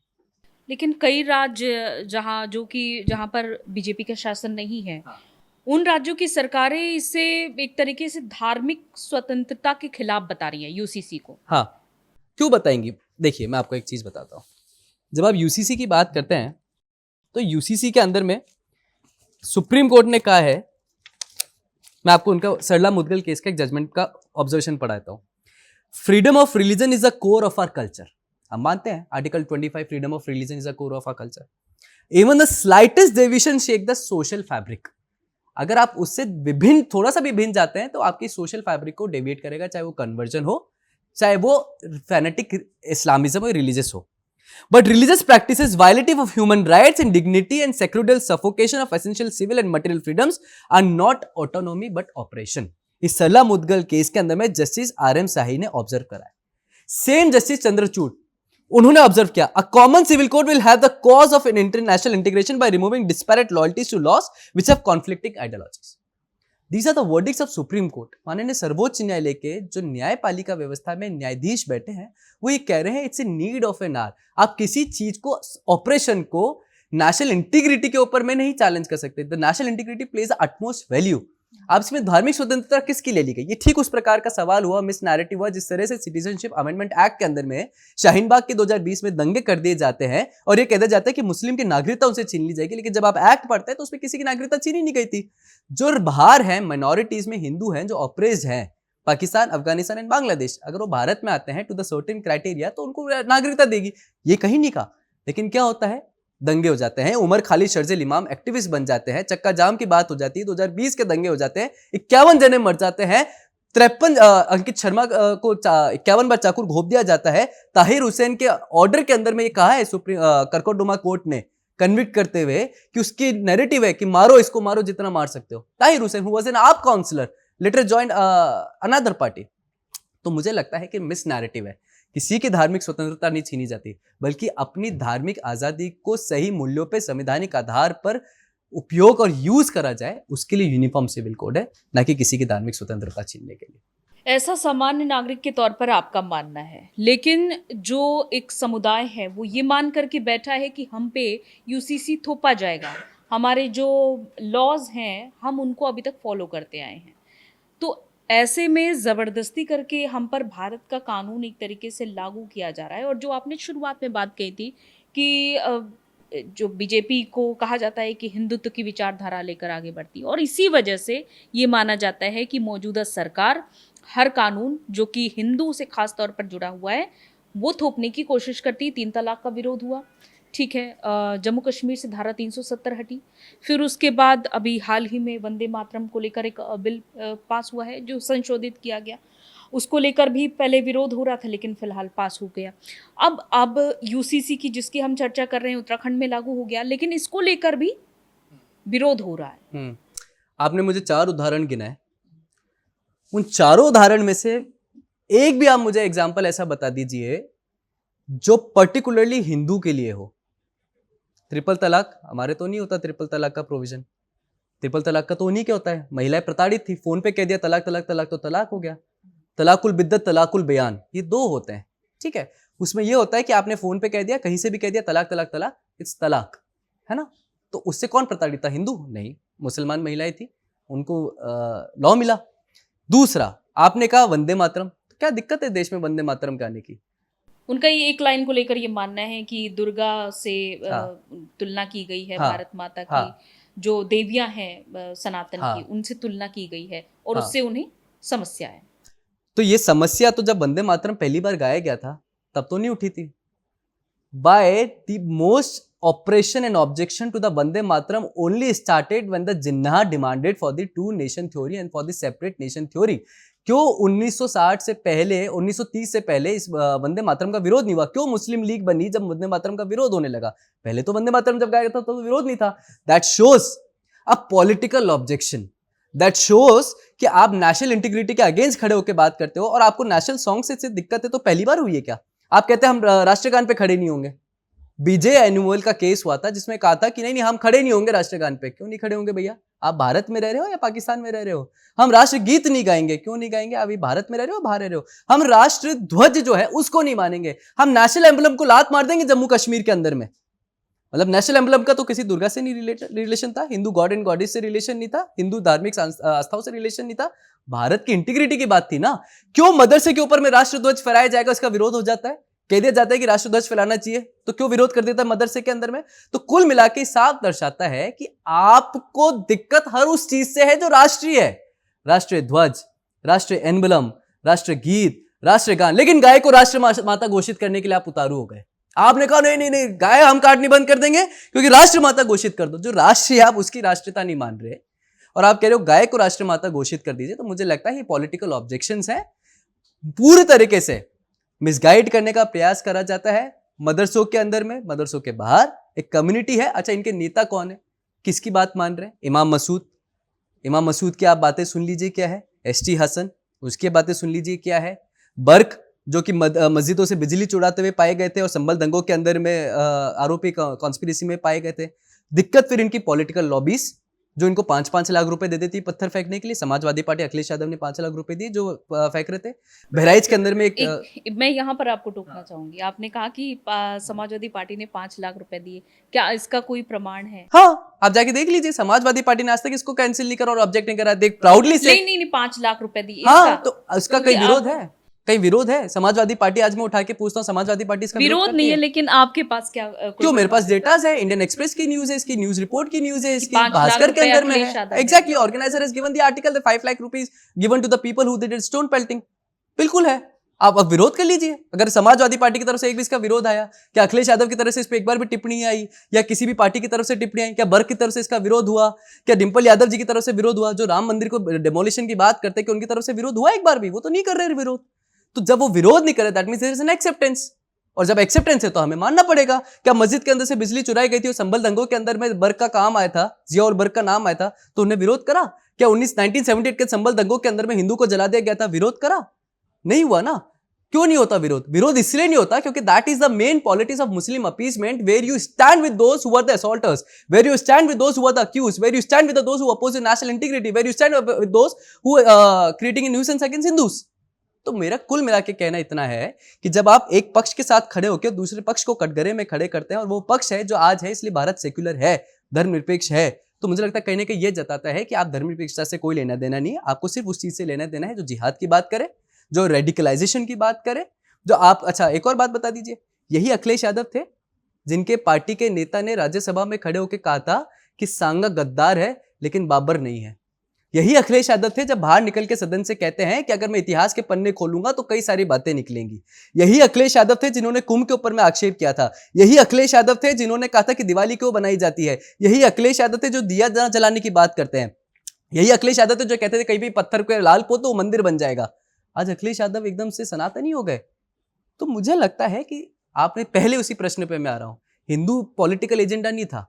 लेकिन कई राज्य जहां पर बीजेपी का शासन नहीं है, उन राज्यों की सरकारें इसे एक तरीके से धार्मिक स्वतंत्रता के खिलाफ बता रही है यूसीसी को। हाँ, क्यों बताएंगी? देखिए मैं आपको एक चीज बताता हूँ, जब आप यूसीसी की बात करते हैं तो यूसीसी के अंदर में सुप्रीम कोर्ट ने कहा है, मैं आपको उनका सरला मुदगल केस का एक जजमेंट का ऑब्जर्वेशन पढ़ाता हूं। Freedom of religion is a core of our culture. हम मानते हैं article 25 freedom of religion is a core of our culture. Even the slightest deviation shake the social fabric. अगर आप उससे विभिन्न, थोड़ा सा भी भिन्न जाते हैं तो आपकी सोशल फैब्रिक को डेविएट करेगा, चाहे वो कन्वर्जन हो, चाहे वो फैनेटिक इस्लामिज्म और रिलीजियस हो। But religious practices violative of human rights and dignity and sacramental suffocation of essential civil and material freedoms are not autonomy but oppression। इस सरला मुदगल केस के अंदर में जस्टिस आर.एम. शाही ने ऑब्जर्व करा है। सेम जस्टिस चंद्रचूड़, उन्होंने ऑब्जर्व किया, a common civil code will have the cause of an international integration by removing disparate loyalties to laws which have conflicting ideologies. These are the verdicts of Supreme Court. माननीय सर्वोच्च न्यायालय के जो न्यायपालिका व्यवस्था में न्यायाधीश बैठे हैं वो ये कह रहे हैं it's a need of an our. आप किसी चीज को, ऑपरेशन को नेशनल इंटीग्रिटी के ऊपर में नहीं चैलेंज कर सकते। The national integrity pledge utmost value. आप इसमें धार्मिक स्वतंत्रता किसकी ले ली गई? ये ठीक उस प्रकार का सवाल हुआ, मिस नैरेटिव हुआ, जिस तरह से सिटीजनशिप अमेंडमेंट एक्ट के अंदर में शाहीन बाग के 2020 में दंगे कर दिए जाते हैं और ये कहा जाता है कि मुस्लिम की नागरिकता उनसे छीन ली जाएगी, लेकिन जब आप एक्ट पढ़ते हैं तो उसमें किसी की नागरिकता छीनी नहीं गई थी। जो बाहर हैं, माइनॉरिटीज में हिंदू हैं जो ऑप्रेस्ड हैं, पाकिस्तान, अफगानिस्तान एंड बांग्लादेश, अगर वो भारत में आते हैं टू द सर्टेन क्राइटेरिया तो उनको नागरिकता देगी, ये कहीं नहीं कहा। लेकिन क्या होता है, दंगे हो जाते हैं, उमर खालिद शर्जिल इमाम एक्टिविस्ट बन जाते हैं, चक्का जाम की बात हो जाती है, 2020 के दंगे हो जाते हैं, 51 जने मर जाते हैं, 53 अंकित शर्मा को 51 बार चाकू घोंप दिया जाता है। ताहिर हुसैन के ऑर्डर के अंदर में ये कहा है सुप्रीम करकोटडुमा कोर्ट ने कन्विक्ट करते हुए कि उसकी नैरेटिव है कि मारो इसको, मारो जितना मार सकते हो। Tahir Hussain who was an AAP councillor later joined another party. तो मुझे लगता है कि मिस नैरेटिव है, किसी की धार्मिक स्वतंत्रता नहीं छीनी जाती, बल्कि अपनी धार्मिक आजादी को सही मूल्यों पे संवैधानिक आधार पर उपयोग और यूज करा जाए, उसके लिए यूनिफॉर्म सिविल कोड है, ना कि किसी की धार्मिक स्वतंत्रता छीनने के लिए। ऐसा सामान्य नागरिक के तौर पर आपका मानना है, लेकिन जो एक समुदाय है वो ये मान करके बैठा है कि हम पे यूसीसी थोपा जाएगा, हमारे जो लॉज हैं हम उनको अभी तक फॉलो करते आए हैं, तो ऐसे में ज़बरदस्ती करके हम पर भारत का कानून एक तरीके से लागू किया जा रहा है। और जो आपने शुरुआत में बात कही थी कि जो बीजेपी को कहा जाता है कि हिंदुत्व की विचारधारा लेकर आगे बढ़ती है, और इसी वजह से ये माना जाता है कि मौजूदा सरकार हर कानून जो कि हिंदू से खास तौर पर जुड़ा हुआ है वो थोपने की कोशिश करती है। 3 तलाक का विरोध हुआ, ठीक है, जम्मू कश्मीर से धारा 370 हटी, फिर उसके बाद अभी हाल ही में वंदे मातरम को लेकर एक बिल पास हुआ है जो संशोधित किया गया, उसको लेकर भी पहले विरोध हो रहा था, लेकिन फिलहाल पास हो गया। अब यूसीसी की जिसकी हम चर्चा कर रहे हैं उत्तराखंड में लागू हो गया, लेकिन इसको लेकर भी विरोध हो रहा है। आपने मुझे 4 उदाहरण गिनाए, उन चारों उदाहरण में से एक भी आप मुझे एग्जाम्पल ऐसा बता दीजिए जो पर्टिकुलरली हिंदू के लिए हो। ट्रिपल तलाक, हमारे तो नहीं होता ट्रिपल तलाक का प्रोविजन। ट्रिपल तलाक का तो उन्हीं के होता है। महिलाएं प्रताड़ित थी, फोन पे कह दिया तलाक तलाक तलाक तो तलाक हो गया। तलाकुल बिद्दत, तलाकुल बयान, ये 2 होते हैं, ठीक है। उसमें ये होता है कि आपने फोन पे कह दिया, कहीं से भी कह दिया तलाक तलाक तलाक, इट्स तलाक, है ना। तो उससे कौन प्रताड़ित था? हिंदू नहीं, मुसलमान महिलाएं थी, उनको लॉ मिला। दूसरा, आपने कहा वंदे मातरम, तो क्या दिक्कत है देश में वंदे मातरम का आने की? उनका ये एक लाइन को लेकर ये मानना है कि दुर्गा से हाँ। तुलना की गई है, हाँ। भारत माता की हाँ। जो देवियां हैं सनातन हाँ। की, उनसे तुलना की गई है और हाँ। उससे उन्हें समस्या है। तो ये समस्या तो जब वंदे मातरम पहली बार गाया गया था तब तो नहीं उठी थी। By the most oppression and objection to the Vande Mataram only started when the Jinnah demanded for the two nation theory and for the separate nation theory. क्यों 1960 से पहले, 1930 से पहले इस वंदे मातरम का विरोध नहीं हुआ? क्यों मुस्लिम लीग बनी जब वंदे मातरम का विरोध होने लगा? पहले तो वंदे मातरम जब गाया था तो विरोध नहीं था। That shows a political objection, that shows कि आप नेशनल इंटीग्रिटी के अगेंस्ट खड़े होकर बात करते हो और आपको नेशनल सॉन्ग से दिक्कत है। तो पहली बार हुई है क्या? आप कहते हैं हम राष्ट्रगान पे खड़े नहीं होंगे। बीजे एनुअल का केस हुआ था जिसमें कहा था कि नहीं हम खड़े नहीं होंगे राष्ट्रगान पे। क्यों नहीं खड़े होंगे भैया? आप भारत में रह रहे हो या पाकिस्तान में रह रहे हो? हम राष्ट्रगीत नहीं गाएंगे। क्यों नहीं गाएंगे? अभी भारत में रह रहे हो, बाहर रह रहे हो। हम राष्ट्र ध्वज जो है उसको नहीं मानेंगे। हम नेशनल एम्बलम को लात मार देंगे जम्मू कश्मीर के अंदर में। मतलब नेशनल एम्बलम का तो किसी दुर्गा से नहीं रिलेशन था, हिंदू गॉड एंड गॉडेस से रिलेशन नहीं था, हिंदू धार्मिक आस्थाओं से रिलेशन नहीं था, भारत की इंटीग्रिटी की बात थी ना। क्यों मदरसे के ऊपर में राष्ट्रध्वज फहराया जाएगा उसका विरोध हो जाता है? कह दिया जाता है कि राष्ट्रध्वज फैलाना चाहिए, तो क्यों विरोध कर देता है मदरसे के अंदर में? तो कुल मिला के साफ दर्शाता है कि आपको दिक्कत हर उस चीज से है जो राष्ट्रीय है। राष्ट्रीय ध्वज, राष्ट्रीय एम्बलम, राष्ट्र गीत, राष्ट्रगान, लेकिन गाय को राष्ट्र माता घोषित करने के लिए आप उतारू हो गए। आपने कहा नहीं नहीं नहीं, गाय हम काटनी बंद कर देंगे क्योंकि राष्ट्र माता घोषित कर दो। जो राष्ट्रीय, आप उसकी राष्ट्रीयता नहीं मान रहे और आप कह रहे हो गाय को राष्ट्र माता घोषित कर दीजिए। तो मुझे लगता है ये पॉलिटिकल ऑब्जेक्शंस है, पूरी तरीके से मिसगाइड करने का प्रयास करा जाता है। मदरसों के अंदर में, मदरसों के बाहर एक कम्युनिटी है। अच्छा, इनके नेता कौन है? किसकी बात मान रहे हैं? इमाम मसूद। इमाम मसूद की आप बातें सुन लीजिए क्या है। एसटी हसन, उसकी बातें सुन लीजिए क्या है। बर्क जो कि मस्जिदों से बिजली चुराते हुए पाए गए थे और संभल दंगों के अंदर में आरोपी कॉन्स्पिरेसी में पाए गए थे। दिक्कत फिर इनकी पॉलिटिकल लॉबीज जो इनको 5-5 लाख रुपए दे देती पत्थर फेंकने के लिए। समाजवादी पार्टी अखिलेश यादव ने 5 लाख रुपए दिए जो फेंक रहे थे। बहराइच के अंदर में मैं यहाँ पर आपको टोकना चाहूंगी। आपने कहा कि समाजवादी पार्टी ने 5 लाख रुपए दिए, क्या इसका कोई प्रमाण है? हाँ, आप जाके देख लीजिए। समाजवादी पार्टी ने आज तक इसको कैंसिल नहीं करा और ऑब्जेक्ट नहीं करा। देख प्राउडली से नहीं 5 लाख रुपए दिए। हाँ, तो उसका कई विरोध है, कई विरोध है। समाजवादी पार्टी, आज मैं उठा के पूछता हूँ, समाजवादी पार्टी इसका विरोध नहीं है, लेकिन आपके पास क्या क्यों? मेरे पास डेटाज है, इंडियन एक्सप्रेस की न्यूज है, इसकी न्यूज रिपोर्ट की न्यूज है, इसकी भास्कर के अंदर में है। Exactly, organiser has given the article the 5 lakh rupees given to the people who did stone pelting. बिल्कुल है, आप अब विरोध कर लीजिए। अगर समाजवादी पार्टी की तरफ से एक भी इसका विरोध आया, क्या अखिलेश यादव की तरफ से इस पर एक बार भी टिप्पणी आई, या किसी भी पार्टी की तरफ से टिप्पणी आई, क्या बर्क की तरफ से इसका विरोध हुआ, क्या डिंपल यादव जी की तरफ से विरोध हुआ जो राम मंदिर को डेमोलिशन की बात करते हैं, कि उनकी तरफ से विरोध हुआ एक बार भी? वो तो नहीं कर रहे विरोध। तो जब वो विरोध नहीं करे that means there is an acceptance, और जब एक्सेप्टेंस है तो हमें मानना पड़ेगा। क्या मस्जिद के अंदर से बिजली चुराई गई थी और संभल दंगों के अंदर में बर्क का काम आया था, जिया और बर्क का नाम आया था, तो उन्हें विरोध करा? क्या 1978 के संभल दंगों के अंदर में हिंदू को जला दिया गया था, विरोध करा? नहीं हुआ ना। क्यों नहीं होता विरोध? विरोध इसलिए नहीं होता क्योंकि that is the main politics of Muslim appeasement, where you stand with those who are the assaulters, where you stand with those who are the accused, where you stand with those who oppose national integrity, where you stand with those who creating a nuisance against Hindus. तो मेरा कुल मिला के कहना इतना है कि जब आप एक पक्ष के साथ खड़े होकर दूसरे पक्ष को कटघरे में खड़े करते हैं, और वो पक्ष है जो आज है, इसलिए भारत सेक्युलर है, धर्मनिरपेक्ष है, तो मुझे लगता है कहीं ना कहीं ये जताता है कि आप धर्मनिरपेक्षता से कोई लेना देना नहीं है। आपको सिर्फ उस चीज से लेना देना है जो जिहाद की बात करे, जो रेडिकलाइजेशन की बात करे, जो आप। अच्छा, एक और बात बता दीजिए, यही अखिलेश यादव थे जिनके पार्टी के नेता ने राज्यसभा में खड़े होकर कहा था कि सांगा गद्दार है लेकिन बाबर नहीं है। यही अखिलेश यादव थे जब बाहर निकल के सदन से कहते हैं कि अगर मैं इतिहास के पन्ने खोलूंगा तो कई सारी बातें निकलेंगी। यही अखिलेश यादव थे जिन्होंने कुंभ के ऊपर में आक्षेप किया था। यही अखिलेश यादव थे जिन्होंने कहा था कि दिवाली क्यों बनाई जाती है। यही अखिलेश यादव थे जो दिया जलाने की बात करते हैं। यही अखिलेश यादव थे जो कहते थे कहीं भी पत्थर को लाल पो तो मंदिर बन जाएगा। आज अखिलेश यादव एकदम से सनातनी हो गए। तो मुझे लगता है कि आपने पहले उसी प्रश्न पे मैं आ रहा हूँ, हिंदू पॉलिटिकल एजेंडा नहीं था।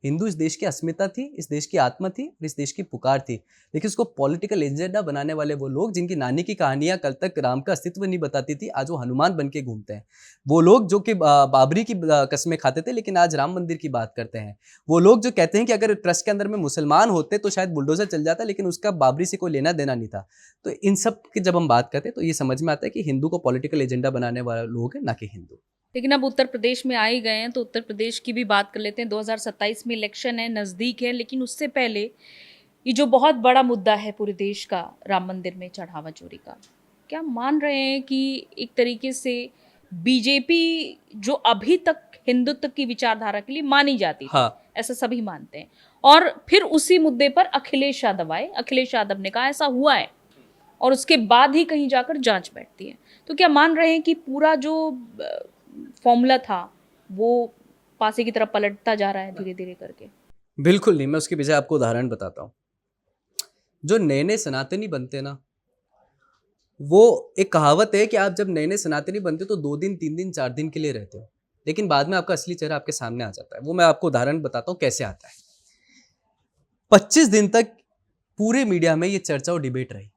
हिंदू इस देश की अस्मिता थी, इस देश की आत्मा थी, इस देश की पुकार थी। लेकिन उसको पॉलिटिकल एजेंडा बनाने वाले वो लोग जिनकी नानी की कहानियां कल तक राम का अस्तित्व नहीं बताती थी, आज वो हनुमान बन के घूमते हैं। वो लोग जो कि बाबरी की कस्में खाते थे लेकिन आज राम मंदिर की बात करते हैं। वो लोग जो कहते हैं कि अगर ट्रस्ट के अंदर में मुसलमान होते तो शायद बुलडोजर चल जाता, लेकिन उसका बाबरी से कोई लेना देना नहीं था। तो इन सब की जब हम बात करते हैं तो ये समझ में आता है कि हिंदू को पॉलिटिकल एजेंडा बनाने वाले लोग हैं, ना कि हिंदू। लेकिन अब उत्तर प्रदेश में आ ही गए हैं तो उत्तर प्रदेश की भी बात कर लेते हैं। 2027 में इलेक्शन है, नज़दीक है, लेकिन उससे पहले ये जो बहुत बड़ा मुद्दा है पूरे देश का, राम मंदिर में चढ़ावा चोरी का, क्या मान रहे हैं कि एक तरीके से बीजेपी जो अभी तक हिंदुत्व की विचारधारा के लिए मानी जाती थी, हाँ, ऐसा सभी मानते हैं, और फिर उसी मुद्दे पर अखिलेश यादव आए, अखिलेश यादव ने कहा ऐसा हुआ है, और उसके बाद ही कहीं जाकर जांच बैठती है। तो क्या मान रहे हैं कि पूरा जो फॉर्मूला था वो पासे की तरफ पलटता जा रहा है धीरे धीरे करके? बिल्कुल नहीं। मैं उसके पीछे आपको उदाहरण बताता हूँ। जो नए नए सनातनी बनते हैं ना, वो एक कहावत है कि आप जब नए नए सनातनी बनते हो तो 2 दिन 3 दिन 4 दिन के लिए रहते हो, लेकिन बाद में आपका असली चेहरा आपके सामने आ जाता है। वो मैं आपको उदाहरण बताता हूँ कैसे आता है। 25 दिन तक पूरे मीडिया में ये चर्चा और डिबेट रही,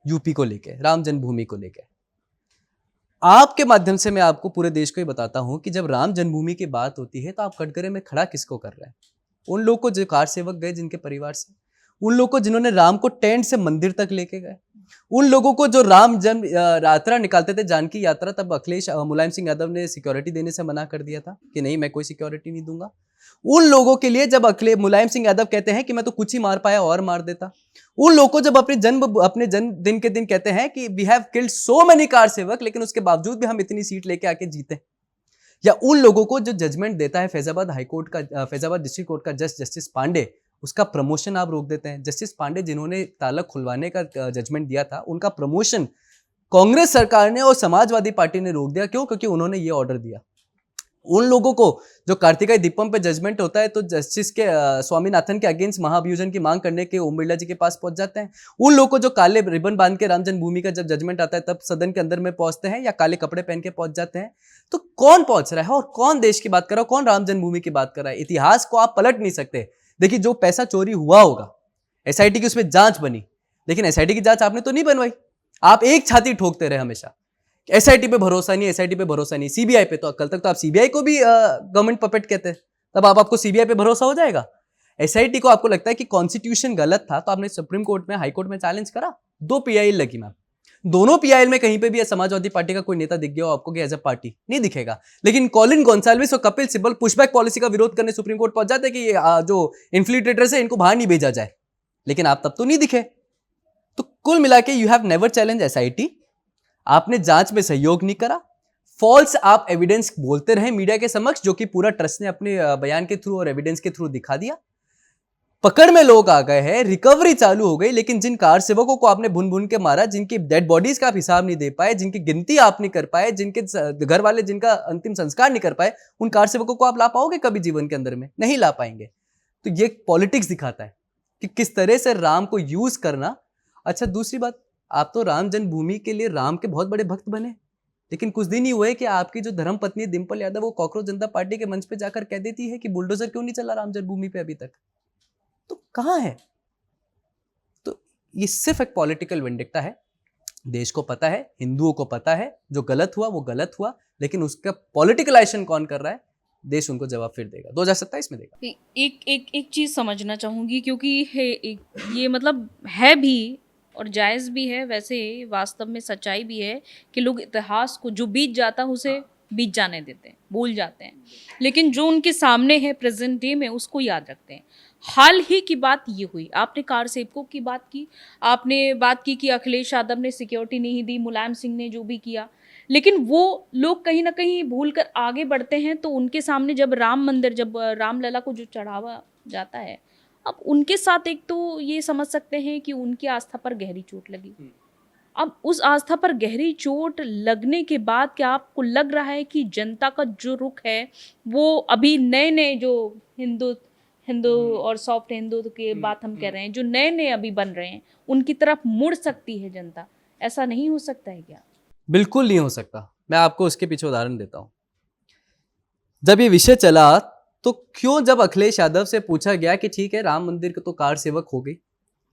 यूपी को लेके, राम जन्मभूमि को लेके। आपके माध्यम से मैं आपको पूरे देश को ही बताता हूं कि जब राम जन्मभूमि की बात होती है तो आप कटघरे में खड़ा किसको कर रहे हैं? उन लोग को जो कार सेवक गए जिनके परिवार से, उन लोग को जिन्होंने राम को टेंट से मंदिर तक लेके गए, उन लोगों को जो राम जन्म यात्रा निकालते थे, जानकी यात्रा, तब अखिलेश मुलायम सिंह यादव ने सिक्योरिटी देने से मना कर दिया था कि नहीं, मैं कोई सिक्योरिटी नहीं दूंगा। उन लोगों के लिए जब अखिलेश मुलायम सिंह यादव कहते हैं कि मैं तो कुछ ही मार पाया और मार देता, उन लोगों को जब अपने जन्मदिन के दिन कहते हैं कि we have killed so many kar sevak, लेकिन उसके बावजूद भी हम इतनी सीट लेके आके जीते, या उन लोगों को जो जजमेंट देता है फैजाबाद हाईकोर्ट का, फैजाबाद डिस्ट्रिक्ट कोर्ट का जज जस्टिस पांडे, उसका प्रमोशन आप रोक देते हैं। जस्टिस पांडे जिन्होंने ताला खुलवाने का जजमेंट दिया था, उनका प्रमोशन कांग्रेस सरकार ने और समाजवादी पार्टी ने रोक दिया। क्यों? क्योंकि उन्होंने ये ऑर्डर दिया। उन लोगों को जो कार्तिकेय दीपम पे जजमेंट होता है तो जस्टिस के स्वामीनाथन के अगेंस्ट महाभियोजन की मांग करने के ओम बिरला जी के पास पहुंच जाते हैं। उन लोगों को जो काले रिबन बांध के राम जन्मभूमि का जब जजमेंट आता है तब सदन के अंदर में पहुंचते हैं, या काले कपड़े पहन के पहुंच जाते हैं। तो कौन पहुंच रहा है और कौन देश की बात कर रहा है, कौन राम जन्मभूमि की बात कर रहा है? इतिहास को आप पलट नहीं सकते। देखिए, जो पैसा चोरी हुआ होगा, एसआईटी की उसमें जांच बनी, लेकिन एसआईटी की जांच आपने तो नहीं बनवाई। आप एक छाती ठोकते रहे हमेशा, एसआईटी पे भरोसा नहीं, एसआईटी पे भरोसा नहीं, सीबीआई पे। तो कल तक तो आप सीबीआई को भी गवर्नमेंट पपेट कहते हैं, तब आपको सीबीआई पे भरोसा हो जाएगा। एसआईटी को आपको लगता है कि कॉन्स्टिट्यूशन गलत था, तो आपने सुप्रीम कोर्ट में, हाई कोर्ट में चैलेंज करा, 2 पीआईएल लगी मैम। दोनों पीआईएल में कहीं पे भी समाजवादी पार्टी का कोई नेता दिख गया हो आपको कि एज अ पार्टी नहीं दिखेगा, लेकिन कॉलिन गोंसाल्विस और कपिल सिब्बल पुशबैक पॉलिसी का विरोध करने सुप्रीम कोर्ट पहुंच जाते हैं कि ये जो इन्फ्लिट्रेटर्स है इनको बाहर नहीं भेजा जाए, लेकिन आप तब तो नहीं दिखे। तो कुल मिला के you have never challenge SIT, आपने जांच में सहयोग नहीं करा, फॉल्स आप एविडेंस बोलते रहे मीडिया के समक्ष, जो कि पूरा ट्रस्ट ने अपने बयान के थ्रू और एविडेंस के थ्रू दिखा दिया। पकड़ में लोग आ गए हैं, रिकवरी चालू हो गई, लेकिन जिन कार सेवकों को आपने भुन भुन के मारा, जिनकी डेड बॉडीज का आप हिसाब नहीं दे पाए, जिनकी गिनती आप नहीं कर पाए, जिनके घर वाले जिनका अंतिम संस्कार नहीं कर पाए, उन कार सेवकों को आप ला पाओगे कभी जीवन के अंदर में? नहीं ला पाएंगे। तो ये पॉलिटिक्स दिखाता है कि किस तरह से राम को यूज करना। अच्छा, दूसरी बात, आप तो राम जन्मभूमि के लिए राम के बहुत बड़े भक्त बने, लेकिन कुछ दिन ही हुए कि आपकी जो धर्म पत्नी डिंपल यादव वो कॉकरोच जनता पार्टी के मंच पे जाकर कह देती है कि बुलडोजर क्यों नहीं चला राम जन्मभूमि पे अभी तक। तो कहां है? तो ये सिर्फ एक पॉलिटिकल वेंडिक्टा है। देश को पता है, हिंदुओं को पता है, जो गलत हुआ वो गलत हुआ, लेकिन उसका पॉलिटिकल एक्शन कौन कर रहा है, देश उनको जवाब फिर देगा, 2027 में देगा। एक चीज समझना चाहूंगी, क्योंकि ये मतलब है भी और जायज़ भी है, वैसे वास्तव में सच्चाई भी है कि लोग इतिहास को जो बीत जाता है उसे बीत जाने देते हैं, भूल जाते हैं, लेकिन जो उनके सामने है प्रेजेंट डे में उसको याद रखते हैं। हाल ही की बात ये हुई, आपने कार सेवकों की बात की, आपने बात की कि अखिलेश यादव ने सिक्योरिटी नहीं दी, मुलायम सिंह ने जो भी किया, लेकिन वो लोग कहीं ना कहीं भूल कर आगे बढ़ते हैं। तो उनके सामने जब राम मंदिर, जब रामलला को जो चढ़ावा जाता है, अब उनके साथ एक तो ये समझ सकते हैं कि उनकी आस्था पर गहरी चोट लगी। अब उस आस्था पर गहरी चोट लगने के बाद क्या आपको लग रहा है कि जनता का जो रुख है वो अभी नए नए जो हिंदू और सॉफ्ट हिंदू की बात हम कह रहे हैं, जो नए नए अभी बन रहे हैं, उनकी तरफ मुड़ सकती है जनता? ऐसा नहीं हो सकता है क्या? बिल्कुल नहीं हो सकता। मैं आपको उसके पीछे उदाहरण देता हूँ। जब ये विषय चला तो क्यों जब अखिलेश यादव से पूछा गया कि ठीक है राम मंदिर का तो कार सेवक हो गई,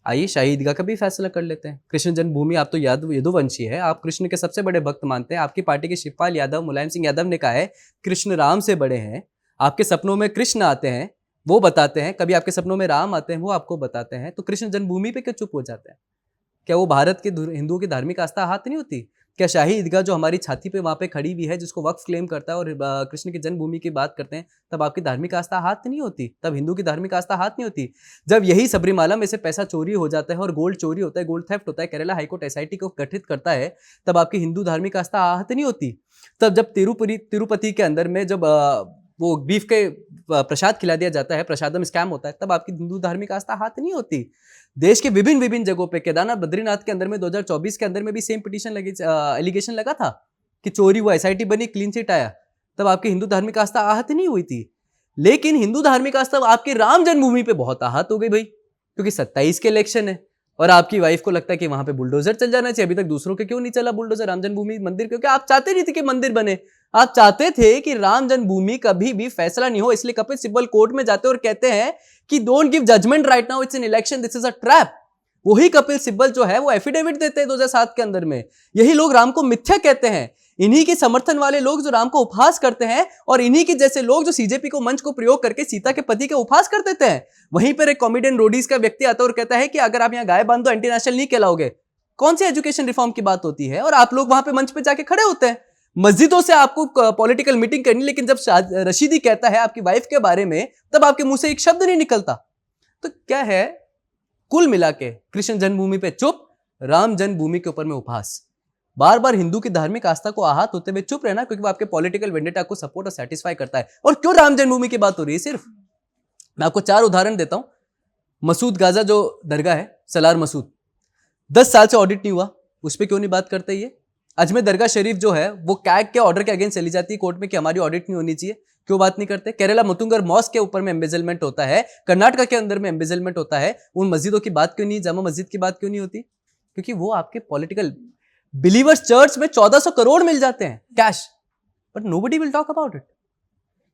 आइए शाही ईदगाह का भी फैसला कर लेते हैं। कृष्ण जन्मभूमि, आप तो यदुवंशी है, आप कृष्ण के सबसे बड़े भक्त मानते हैं। आपकी पार्टी के शिवपाल यादव, मुलायम सिंह यादव ने कहा है कृष्ण राम से बड़े हैं। आपके सपनों में कृष्ण आते हैं, वो बताते हैं, कभी आपके सपनों में राम आते हैं, वो आपको बताते हैं, तो कृष्ण जन्मभूमि पे क्यों चुप हो जाते हैं? क्या वो भारत के हिंदुओं की धार्मिक आस्था आहत नहीं होती? क्या शाही ईदगाह जो हमारी छाती पे वहां पे खड़ी हुई है, जिसको वक्फ क्लेम करता है, और कृष्ण की जन्मभूमि की बात करते हैं, तब आपकी धार्मिक आस्था आहत नहीं होती? तब हिंदू की धार्मिक आस्था आहत नहीं होती? जब यही सबरीमाला में से पैसा चोरी हो जाता है और गोल्ड चोरी होता है, गोल्ड थेफ्ट होता है, केरला हाईकोर्ट एसआईटी को गठित करता है, तब आपकी हिंदू धार्मिक आस्था आहत नहीं होती? तब जब तिरुपति के अंदर में जब वो बीफ के प्रसाद खिला दिया जाता है, प्रसादम स्कैम होता है, तब आपकी हिंदू धार्मिक आस्था आहत नहीं होती? देश के विभिन्न विभिन्न जगहों पे, केदारनाथ बद्रीनाथ के अंदर में 2024 के अंदर में भी सेम पिटीशन लगी, एलिगेशन लगा था कि चोरी हुआ, एसआईटी बनी, क्लीन चिट आया, तब आपकी हिंदू धार्मिक आस्था आहत नहीं हुई थी। लेकिन हिंदू धार्मिक आस्था आपकी राम जन्मभूमि पे बहुत आहत हो गई भाई, क्योंकि 27 के इलेक्शन है और आपकी वाइफ को लगता है कि वहां पे बुलडोजर चल जाना चाहिए। अभी तक दूसरों के क्यों नहीं चला बुलडोजर राम जन्मभूमि मंदिर? क्योंकि आप चाहते नहीं थे कि मंदिर बने, आप चाहते थे कि राम जन्मभूमि कभी भी फैसला नहीं हो। इसलिए कपिल सिब्बल कोर्ट में जाते और कहते हैं कि don't give judgement right now, it's an election, this is a trap. वही कपिल सिब्बल जो है वो एफिडेविट देते हैं 2007 के अंदर में। यही लोग राम को मिथ्या कहते हैं, इन्हीं के समर्थन वाले लोग जो राम को उपहास करते हैं, और इन्हीं के जैसे लोग जो सीजेपी को मंच को प्रयोग करके सीता के पति के उपहास कर देते हैं। वहीं पर एक कॉमेडियन रोडीज का व्यक्ति आता है और कहता है कि अगर आप यहाँ गाय बांध दो एंटी नेशनल नहीं कहलाओगे। कौन सी एजुकेशन रिफॉर्म की बात होती है? और आप लोग वहां पे मंच पे जाके खड़े होते हैं। मस्जिदों से आपको पॉलिटिकल मीटिंग करनी, लेकिन जब रशीदी कहता है आपकी वाइफ के बारे में, तब आपके मुंह से एक शब्द नहीं निकलता। तो क्या है, कुल मिला के कृष्ण जन्मभूमि पे चुप, राम जन्मभूमि के ऊपर में उपहास। बार बार हिंदू की धार्मिक आस्था को आहत होते हुए चुप रहना, क्योंकि वो आपके पॉलिटिकल वेंडेटा को सपोर्ट और सेटिस्फाई करता है। और क्यों राम जन्मभूमि की बात हो रही है सिर्फ? मैं आपको 4 उदाहरण देता हूं। मसूद गाजा जो दरगाह है, सलार मसूद, 10 साल से ऑडिट नहीं हुआ, उस पर क्यों नहीं बात करते? ये अजमेर दरगाह शरीफ जो है वो कैग के ऑर्डर के अगेंस्ट चली जाती है कोर्ट में कि हमारी ऑडिट नहीं होनी चाहिए, क्यों बात नहीं करते? केरला मुतुंगर मॉस्क के ऊपर में एम्बेजलमेंट होता है, कर्नाटका के अंदर में एम्बेजलमेंट होता है, उन मस्जिदों की बात क्यों नहीं, जामा मस्जिद की बात क्यों नहीं होती? क्योंकि वो आपके पॉलिटिकल बिलीवर्स चर्च में 1400 करोड़ मिल जाते हैं cash, but nobody will talk about it.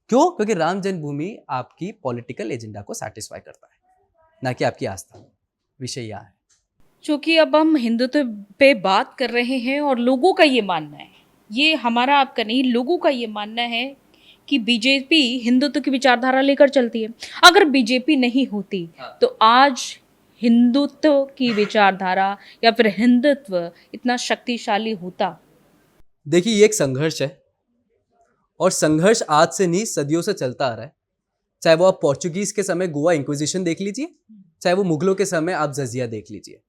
क्यों? क्योंकि राम जन्मभूमि आपकी पॉलिटिकल एजेंडा को सेटिस्फाई करता है, ना कि आपकी आस्था। विषय यह है। चूंकि अब हम हिंदुत्व पे बात कर रहे हैं और लोगों का ये मानना है, ये हमारा आपका नहीं, लोगों का ये मानना है कि बीजेपी हिंदुत्व की विचारधारा लेकर चलती है। अगर बीजेपी नहीं होती तो आज हिंदुत्व की विचारधारा या फिर हिंदुत्व इतना शक्तिशाली होता? देखिए, ये एक संघर्ष है, और संघर्ष आज से नहीं सदियों से चलता आ रहा है। चाहे वो आप पोर्चुगीज के समय गोवा इंक्विजिशन देख लीजिए, चाहे वो मुगलों के समय आप जजिया देख लीजिए।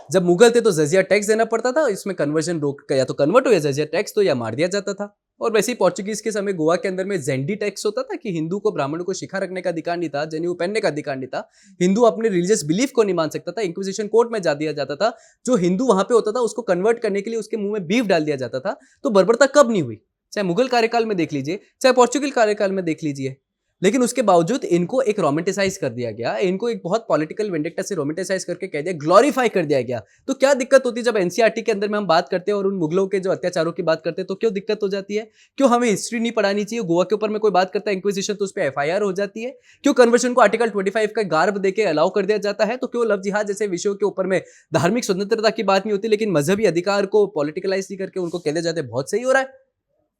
जब मुगल थे तो जजिया टैक्स देना पड़ता था, इसमें कन्वर्जन रोक, या तो कन्वर्ट हो या जजिया टैक्स तो, या मार दिया जाता था। और वैसे ही पोर्चुगीज के समय गोवा के अंदर में जेंडी टैक्स होता था कि हिंदू को, ब्राह्मण को शिखा रखने का अधिकार नहीं था, जनेऊ पहनने का अधिकार नहीं था, हिंदू अपने रिलीजियस बिलीफ को नहीं मान सकता था, इंक्विजिशन कोर्ट में जा दिया जाता था। जो हिंदू वहां पे होता था उसको कन्वर्ट करने के लिए उसके मुंह में बीफ डाल दिया जाता था। तो बर्बरता कब नहीं हुई? चाहे मुगल कार्यकाल में देख लीजिए, चाहे पोर्चुगल कार्यकाल में देख लीजिए। लेकिन उसके बावजूद इनको एक रोमेंटिसाइज कर दिया गया, इनको एक बहुत पॉलिटिकल वेंडेक्टा से रोमेंटिसाइज करके कह दिया, ग्लोरीफाई कर दिया गया। तो क्या दिक्कत होती है जब एनसीईआरटी के अंदर में हम बात करते हैं और उन मुगलों के जो अत्याचारों की बात करते हैं, तो क्यों दिक्कत हो जाती है? क्यों हमें हिस्ट्री नहीं पढ़ानी चाहिए? गोवा के ऊपर में कोई बात करता है इंक्विजिशन तो उस पर एफआईआर हो जाती है। क्यों कन्वर्शन को आर्टिकल 25 का गार्ब देके अलाउ कर दिया जाता है? तो क्यों लव जिहाद जैसे विषयों के ऊपर में धार्मिक स्वतंत्रता की बात नहीं होती, लेकिन मजहबी अधिकार को पॉलिटिकलाइज नहीं करके उनको कह दिया जाता है बहुत सही हो रहा है?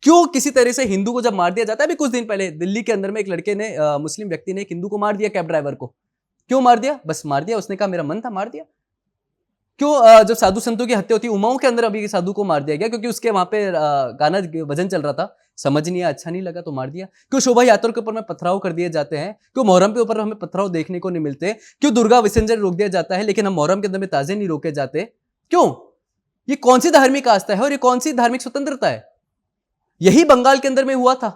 क्यों किसी तरह से हिंदू को जब मार दिया जाता है? अभी कुछ दिन पहले दिल्ली के अंदर में एक लड़के ने, मुस्लिम व्यक्ति ने एक हिंदू को मार दिया, कैब ड्राइवर को। क्यों मार दिया? बस मार दिया, उसने कहा मेरा मन था, मार दिया। क्यों जब साधु संतों की हत्या होती है, उमाओं के अंदर अभी साधु को मार दिया गया क्योंकि उसके वहां पे गाना भजन चल रहा था, समझ नहीं आया, अच्छा नहीं लगा तो मार दिया। क्यों शोभा यात्रा के ऊपर में पथराव कर दिए जाते हैं? क्यों मुहर्रम के ऊपर हमें पथराव देखने को नहीं मिलते? क्यों दुर्गा विसर्जन रोक दिया जाता है लेकिन हम मुहर्रम के अंदर में ताजे नहीं रोके जाते? क्यों? ये कौन सी धार्मिक आस्था है और ये कौन सी धार्मिक स्वतंत्रता है? यही बंगाल के अंदर में हुआ था।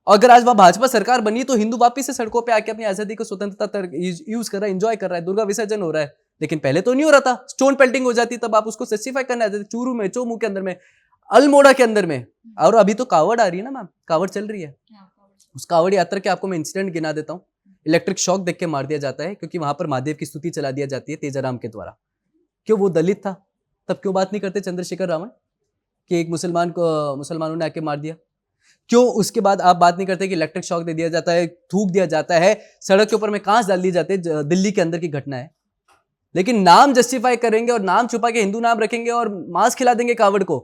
अगर आज वहां भाजपा सरकार बनी तो हिंदू वापिस से सड़कों पे आके अपनी आजादी को, स्वतंत्रता यूज कर रहा है, एंजॉय कर रहा है, दुर्गा विसर्जन हो रहा है। लेकिन पहले तो नहीं हो रहा था, स्टोन पेल्टिंग हो जाती तब आप उसको जस्टिफाई करने आते थे। चूरू में, चोमू के अंदर में, अल्मोड़ा के अंदर में, और अभी तो कावड़ आ रही है ना मैम, कावड़ चल रही है। उस कावड़ यात्रा के आपको मैं इंसिडेंट गिना देता हूँ। इलेक्ट्रिक शॉक देख के मार दिया जाता है क्योंकि वहां पर महादेव की स्तुति चला दिया जाती है तेजाराम के द्वारा। क्यों? वो दलित था, तब क्यों बात नहीं करते चंद्रशेखर रावण कि एक मुसलमानों ने आके मार दिया? क्यों उसके बाद आप बात नहीं करते कि इलेक्ट्रिक शॉक दे दिया जाता है, थूक दिया जाता है, सड़क के ऊपर में कांच डाल दिए जाते हैं, दिल्ली के अंदर की घटना है। लेकिन नाम जस्टिफाई करेंगे और नाम छुपा के हिंदू नाम रखेंगे और मांस खिला देंगे कावड़ को,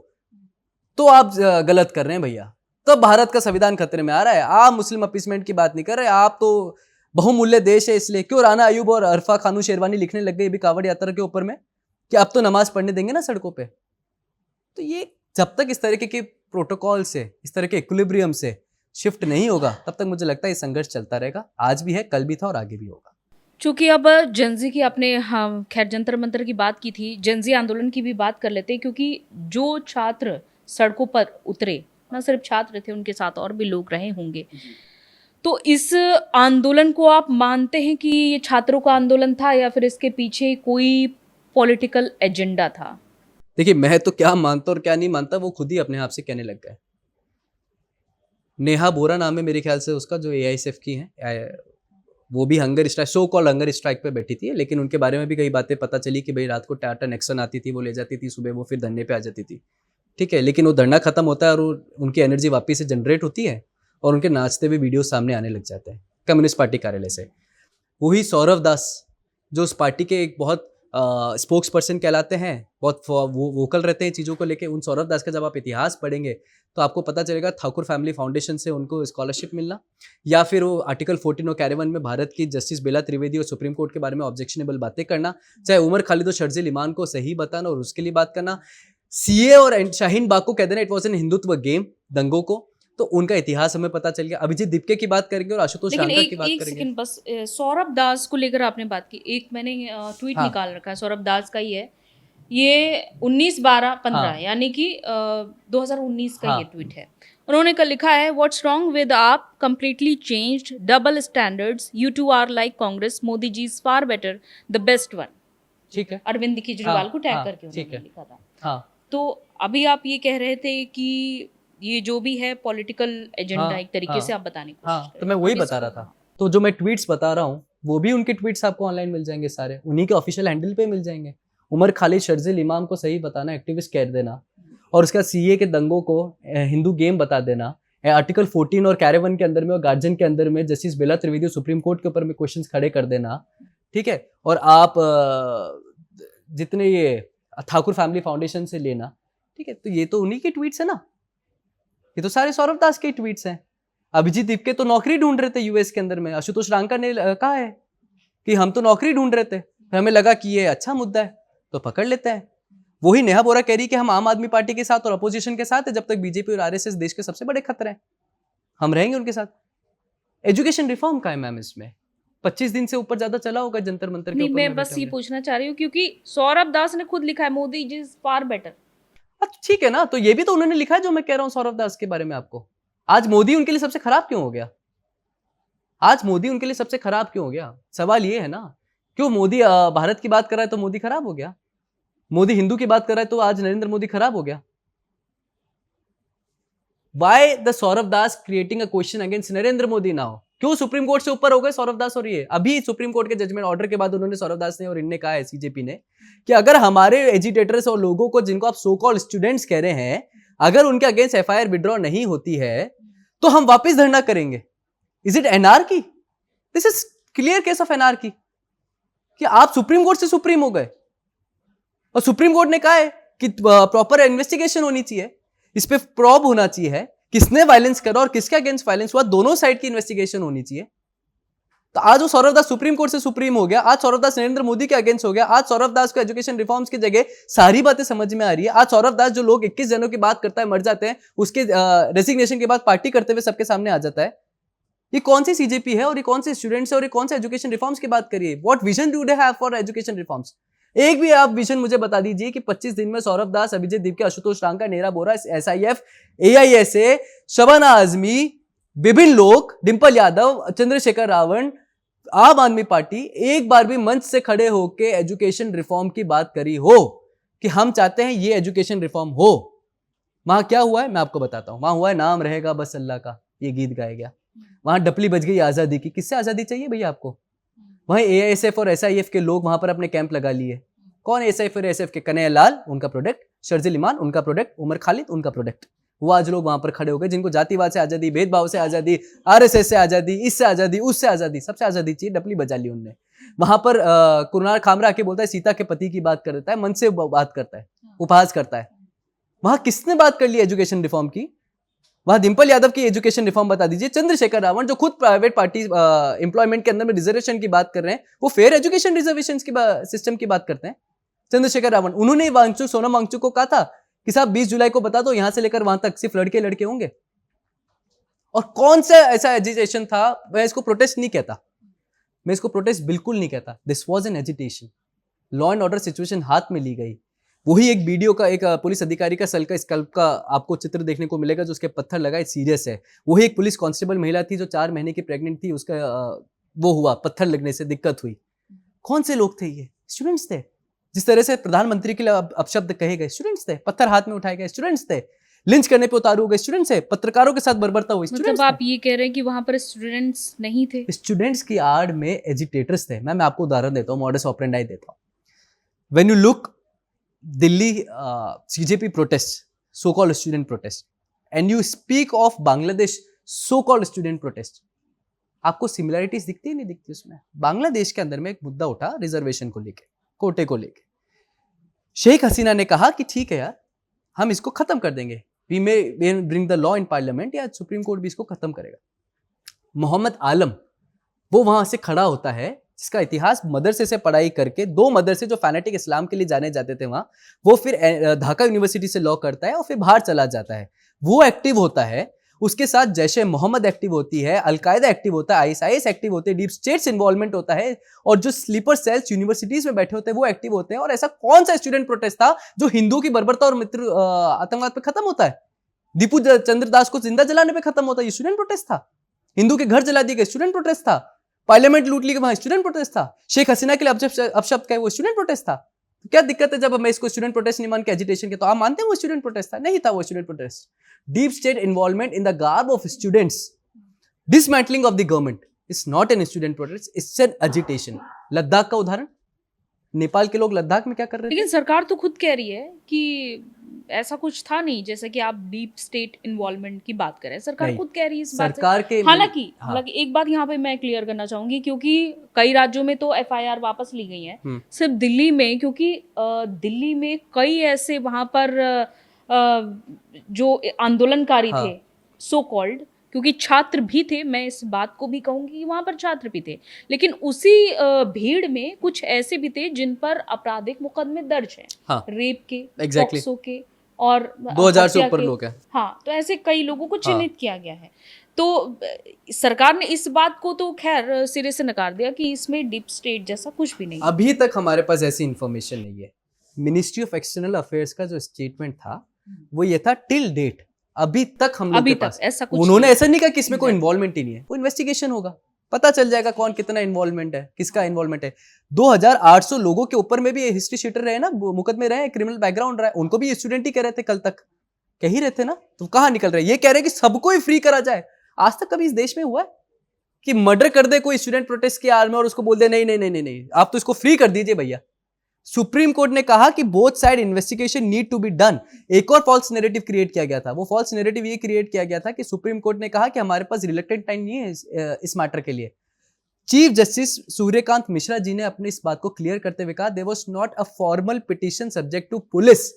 तो आप गलत कर रहे हैं भैया। तो भारत का संविधान खतरे में आ रहा है। आप मुस्लिम अपीसमेंट की बात नहीं कर रहे, आप तो बहुमूल्य देश है इसलिए क्यों राना अयूब और अरफा खानू शेरवानी लिखने लग गए भी कावड़ यात्रा के ऊपर में कि अब तो नमाज पढ़ने देंगे ना सड़कों पे? तो ये जब तक इस तरीके के प्रोटोकॉल से, इस तरह के इक्विलिब्रियम से शिफ्ट नहीं होगा, तब तक मुझे लगता है ये संघर्ष चलता रहेगा। आज भी है, कल भी था और आगे भी होगा। चूंकि अब जेंजी की आपने खैर जंतर मंतर की बात की थी, जेंजी आंदोलन की भी बात कर लेते हैं, क्योंकि जो छात्र सड़कों पर उतरे, ना सिर्फ छात्र थे, उनके साथ और भी लोग रहे होंगे, तो इस आंदोलन को आप मानते हैं कि ये छात्रों का आंदोलन था या फिर इसके पीछे कोई पॉलिटिकल एजेंडा था? देखिए, मैं तो क्या मानता और क्या नहीं मानता वो खुद ही अपने आप से कहने लग गए। नेहा बोरा नाम है मेरे ख्याल से उसका, जो एआईएसएफ की है, वो भी hunger strike, so called hunger strike पे बैठी थी, लेकिन उनके बारे में भी कई बातें पता चली कि भाई रात को टाटा नेक्सन आती थी, वो ले जाती थी, सुबह वो फिर धरने पे आ जाती थी। ठीक है, लेकिन वो धरना खत्म होता है और उनकी एनर्जी वापस से जनरेट होती है और उनके नाचते हुए वीडियो सामने आने लग जाते हैं कम्युनिस्ट पार्टी कार्यालय से। वही सौरव दास जो उस पार्टी के एक बहुत स्पोक्स पर्सन कहलाते हैं, बहुत वोकल रहते हैं चीज़ों को लेके, उन सौरव दास का जब आप इतिहास पढ़ेंगे तो आपको पता चलेगा ठाकुर फैमिली फाउंडेशन से उनको स्कॉलरशिप मिलना, या फिर वो आर्टिकल 14 और कैरेवन में भारत की जस्टिस बेला त्रिवेदी और सुप्रीम कोर्ट के बारे में ऑब्जेक्शनेबल बातें करना, चाहे उमर खालिद और शर्जील इमान को सही बताना और उसके लिए बात करना, सीए और शाहीन बाग को कह देना it was an Hindutva game, दंगों को, तो उनका इतिहास हमें पता चल गया। अभिजीत दीपके की बात करेंगे और आशुतोष रांका की बात एक करेंगे। सेकंड बस, सौरभ दास को लेकर आपने बात की, एक मैंने ट्वीट हाँ। निकाल रखा है, सौरभ दास का ही है, ये 19/12/15 हाँ। यानी कि 2019 का हाँ। ये ट्वीट है। उन्होंने कल लिखा है, व्हाट्स रॉन्ग विद आप completely changed double standards, you too are like Congress, Modi ji is far better, the best one. ठीक है, अरविंद केजरीवाल को टैग हाँ, करके ठीक उन्होंने है। लिखा था। हाँ तो अभी आप ये कह रहे थे कि ये जो भी है पॉलिटिकल एजेंडा, हाँ, एक तरीके हाँ, से आप बताने की कोशिश हाँ, कर तो रहे मैं हैं। वही अब बता इसको- रहा था। तो जो मैं ट्वीट्स बता रहा हूँ वो भी उनके ट्वीट्स आपको ऑनलाइन मिल जाएंगे, सारे उन्हीं के ऑफिशियल हैंडल पे मिल जाएंगे। उमर खालिद शर्जील इमाम को सही बताना, एक्टिविस्ट कह देना, और उसका सीए के दंगों को हिंदू गेम बता देना, आर्टिकल 14 और कैरेवन के अंदर में और गार्जियन के अंदर में जस्टिस बेला त्रिवेदी और सुप्रीम कोर्ट के ऊपर में क्वेश्चंस खड़े कर देना। ठीक है, और आप जितने ये ठाकुर फैमिली फाउंडेशन से लेना, ठीक है, तो ये तो उन्हीं के ट्वीट्स है ना, ये तो सारे सौरव दास के ट्वीट्स हैं। अभिजीत दीपके तो नौकरी ढूंढ रहे थे यूएस के अंदर में, आशुतोष रांका ने कहा है कि हम तो नौकरी ढूंढ रहे थे, फिर हमें लगा कि ये अच्छा मुद्दा है तो पकड़ लेते हैं। वही नेहा बोरा कह रही कि हम आम आदमी पार्टी के साथ और अपोजिशन के साथ है, जब तक बीजेपी और आरएसएस देश के सबसे बड़े खतरे हैं, हम रहेंगे उनके साथ। एजुकेशन रिफॉर्म का है मैम, इसमें 25 दिन से ऊपर ज्यादा चला होगा जंतर मंतर के नहीं, ऊपर मैं में बस बैठे ये होंगे। पूछना चाह रही हूँ क्योंकि सौरभ दास ने खुद लिखा है, Modi ji is far better. ठीक है ना, तो ये भी तो उन्होंने लिखा है जो मैं कह रहा हूं सौरव दास के बारे में आपको। आज मोदी उनके लिए सबसे खराब क्यों हो गया? आज मोदी उनके लिए सबसे खराब क्यों हो गया? सवाल ये है ना, क्यों मोदी भारत की बात कर रहा है तो मोदी खराब हो गया? मोदी हिंदू की बात कर रहा है तो आज नरेंद्र मोदी खराब हो गया? Why the Saurav Das creating a question against Narendra Modi now? क्यों सुप्रीम कोर्ट से ऊपर हो गए सौरव दास? और ये अभी सुप्रीम कोर्ट के जजमेंट ऑर्डर के बाद उन्होंने, सौरव दास ने और इनने कहा है, सीजेपी ने, कि अगर हमारे एजिटेटर्स और लोगों को, जिनको आप सो कॉल्ड स्टूडेंट्स कह रहे हैं, अगर उनके अगेंस्ट एफआईआर विड्रॉ नहीं होती है तो हम वापस धरना करेंगे। Is it anarchy? This is clear case of anarchy कि आप सुप्रीम कोर्ट से सुप्रीम हो गए और सुप्रीम कोर्ट ने कहा है कि प्रॉपर इन्वेस्टिगेशन होनी चाहिए, इस पे प्रॉब होना चाहिए, किसने वायलेंस करा और किसके अगेंस्ट वायलेंस हुआ, दोनों साइड की इन्वेस्टिगेशन होनी चाहिए। तो आज वो सौरव दास सुप्रीम कोर्ट से सुप्रीम हो गया, आज सौरव दास नरेंद्र मोदी के अगेंस्ट हो गया, आज सौरव दास को एजुकेशन रिफॉर्म्स की जगह सारी बातें समझ में आ रही है। आज सौरव दास, जो लोग 21 जनों की बात करता है मर जाते हैं, उसके रेजिग्नेशन के बाद पार्टी करते हुए सबके सामने आ जाता है। ये कौन सी सीजेपी है और ये कौन से स्टूडेंट्स है और ये कौन से एजुकेशन रिफॉर्म्स की बात करिए? What vision do they have for education reforms? एक भी आप विजन मुझे बता दीजिए कि 25 दिन में सौरव दास, अभिजीत दीपके, आशुतोष रांका, नेहा बोरा, एसआईएफ, एआईएसए, शबाना आजमी, विभिन्न लोग, डिंपल यादव, चंद्रशेखर रावण, आम आदमी पार्टी, एक बार भी मंच से खड़े होकर एजुकेशन रिफॉर्म की बात करी हो कि हम चाहते हैं ये एजुकेशन रिफॉर्म हो? वहां क्या हुआ है मैं आपको बताता हूं। वहां हुआ है नाम रहेगा बस अल्लाह का, ये गीत गाया गया। वहां डपली बज गई आजादी की। किससे आजादी चाहिए भैया आपको? वहीं एआईएसएफ और एसआईएफ के लोग वहां पर अपने कैंप लगा लिए, कौन एसआई फिर एसएफ के? कन्हैया लाल उनका प्रोडक्ट, शर्जिल इमान उनका प्रोडक्ट, उमर खालिद उनका प्रोडक्ट। वो आज लोग वहां पर खड़े हो गए जिनको जातिवाद से आजादी, भेदभाव से आजादी, आरएसएस से आजादी, इससे आजादी, उससे आजादी, सबसे आजादी चाहिए, डपली बजा ली उनने। वहां पर कुणाल खामरा आके बोलता है सीता के पति की बात करता है, मन से बात करता है, उपहास करता है। वहां किसने बात कर ली एजुकेशन रिफॉर्म की? वहां डिंपल यादव की एजुकेशन रिफॉर्म बता दीजिए। चंद्रशेखर रावण जो खुद प्राइवेट पार्टी एम्प्लॉयमेंट के अंदर में रिजर्वेशन की बात कर रहे हैं, वो फेयर एजुकेशन रिजर्वेशन की सिस्टम की बात करते हैं। चंद्रशेखर रावण, उन्होंने वांगचुक, सोनम वांगचुक को कहा था कि साहब 20 जुलाई को बता दो, यहां से लेकर वहां तक सिर्फ लड़के लड़के होंगे। और कौन सा ऐसा एजिटेशन था? मैं इसको प्रोटेस्ट नहीं कहता, मैं इसको प्रोटेस्ट बिल्कुल नहीं कहता। This was an agitation. Law and order situation हाथ में ली गई। वही एक वीडियो का, एक पुलिस अधिकारी का स्कल्प का आपको चित्र देखने को मिलेगा जो उसके पत्थर लगाए, सीरियस है। वही एक पुलिस कांस्टेबल महिला थी जो 4 महीने की प्रेग्नेंट थी, उसका वो हुआ, पत्थर लगने से दिक्कत हुई। कौन से लोग थे ये? स्टूडेंट्स थे। जिस तरह से प्रधानमंत्री के लिए अपशब्द कहे गए, स्टूडेंट्स थे। पत्थर हाथ में उठाए गए, स्टूडेंट्स थे। लिंच करने पे उतारू गए, स्टूडेंट्स थे। पत्रकारों के साथ बर्बरता हुई, मतलब आप ये कह रहे हैं कि वहां पर स्टूडेंट्स नहीं थे? स्टूडेंट्स की आड़ में एजिटेटर्स थे। मैं आपको उदाहरण देता हूँ, मॉडस ऑपरेंडाई देता हूँ। When you look Delhi CJP protest, so called student protest, and you speak of Bangladesh so called student protest, आपको सिमिलरिटीज दिखती है नहीं दिखती उसमें? बांग्लादेश के अंदर में एक मुद्दा उठा रिजर्वेशन को लेके, कोटे को लेके। शेख हसीना ने कहा कि ठीक है यार, हम इसको खत्म कर देंगे, we may bring the law in parliament, या सुप्रीम कोर्ट भी इसको खत्म करेगा। मोहम्मद आलम वो वहां से खड़ा होता है, जिसका इतिहास मदरसे से पढ़ाई करके, 2 मदरसे जो फैनेटिक इस्लाम के लिए जाने जाते थे वहां, वो फिर ढाका यूनिवर्सिटी से लॉ करता है और फिर बाहर चला जाता है। वो एक्टिव होता है, उसके साथ जैशे मोहम्मद एक्टिव होती है, अलकायदा एक्टिव होता है, आईएसआईएस एक्टिव होते हैं, डीप स्टेट्स इन्वॉल्वमेंट होता है, और जो स्लीपर सेल्स यूनिवर्सिटीज में बैठे होते हैं वो एक्टिव होते हैं। और ऐसा कौन सा स्टूडेंट प्रोटेस्ट था जो हिंदुओं की बर्बरता और मित्र आतंकवाद पे खत्म होता है? दीपू चंद्रदास को जिंदा जलाने पे खत्म होता है, ये स्टूडेंट प्रोटेस्ट था। हिंदू के घर जला दिए गए, स्टूडेंट प्रोटेस्ट था। पार्लियामेंट लूट ली गई, वहां स्टूडेंट प्रोटेस्ट था। शेख हसीना के लिए अपशब्द कहे, वो स्टूडेंट प्रोटेस्ट था। तो क्या दिक्कत है जब मैं इसको स्टूडेंट प्रोटेस्ट नहीं मान के एजिटेशन के? तो आप मानते हैं वो स्टूडेंट प्रोटेस्ट था? नहीं था वो student protest. Deep state involvement in the garb of students, dismantling of the government is not an student protest, it's an agitation. Ladakh का उदाहरण, नेपाल के लोग लद्दाख में क्या कर रहे थे? लेकिन सरकार तो खुद कह रही है कि ऐसा कुछ था नहीं, जैसे कि आप डीप स्टेट इन्वॉल्वमेंट की बात करें, सरकार खुद कह रही है इस बात से। सरकार के हालांकि एक बात यहाँ पे मैं क्लियर करना चाहूंगी, क्योंकि कई राज्यों में तो एफआईआर वापस ली गई है, सिर्फ दिल्ली में, क्योंकि दिल्ली में कई ऐसे वहां पर जो आंदोलनकारी थे, सो कॉल्ड, क्योंकि छात्र भी थे, मैं इस बात को भी कहूंगी कि वहां पर छात्र भी थे, लेकिन उसी भीड़ में कुछ ऐसे भी थे जिन पर आपराधिक मुकदमे दर्ज हैं, रेप के, पॉक्सो के, और 2000 से ऊपर लोग हैं। हाँ, तो ऐसे कई लोगों को चिन्हित किया गया है। तो सरकार ने इस बात को तो खैर सिरे से नकार दिया कि इसमें डीप स्टेट जैसा कुछ भी नहीं। अभी तक हमारे पास ऐसी इंफॉर्मेशन नहीं है। मिनिस्ट्री ऑफ एक्सटर्नल अफेयर्स का जो स्टेटमेंट था वो ये था, टिल डेट अभी तक हम लोग के पास ऐसा कुछ, उन्होंने ऐसा नहीं कहा कि इसमें कोई इन्वॉल्वमेंट ही नहीं है। वो इन्वेस्टिगेशन होगा, पता चल जाएगा कौन कितना इन्वॉल्वमेंट है, किसका इन्वॉल्वमेंट है। 2800 लोगों के ऊपर में भी हिस्ट्री शीटर रहे ना, मुकदमे रहे, क्रिमिनल बैकग्राउंड रहा, उनको भी स्टूडेंट ही कह रहे थे, कल तक कह ही रहे थे ना। तो कहाँ निकल रहे? ये कह रहे कि सबको ही फ्री करा जाए। आज तक कभी इस देश में हुआ है कि मर्डर कर दे कोई स्टूडेंट प्रोटेस्ट की आड़ में और उसको बोल दे नहीं नहीं नहीं नहीं, आप तो इसको फ्री कर दीजिए भैया। सुप्रीम कोर्ट ने कहा कि both side investigation need to be done. एक और फॉल्स नैरेटिव क्रिएट किया गया था। वो फॉल्स नैरेटिव ये क्रिएट किया गया था कि सुप्रीम कोर्ट ने कहा कि हमारे पास रिलेक्टेड टाइम नहीं है इस मैटर के लिए। चीफ जस्टिस सूर्यकांत मिश्रा जी ने अपने इस बात को क्लियर करते हुए कहा, there was not a formal petition subject to police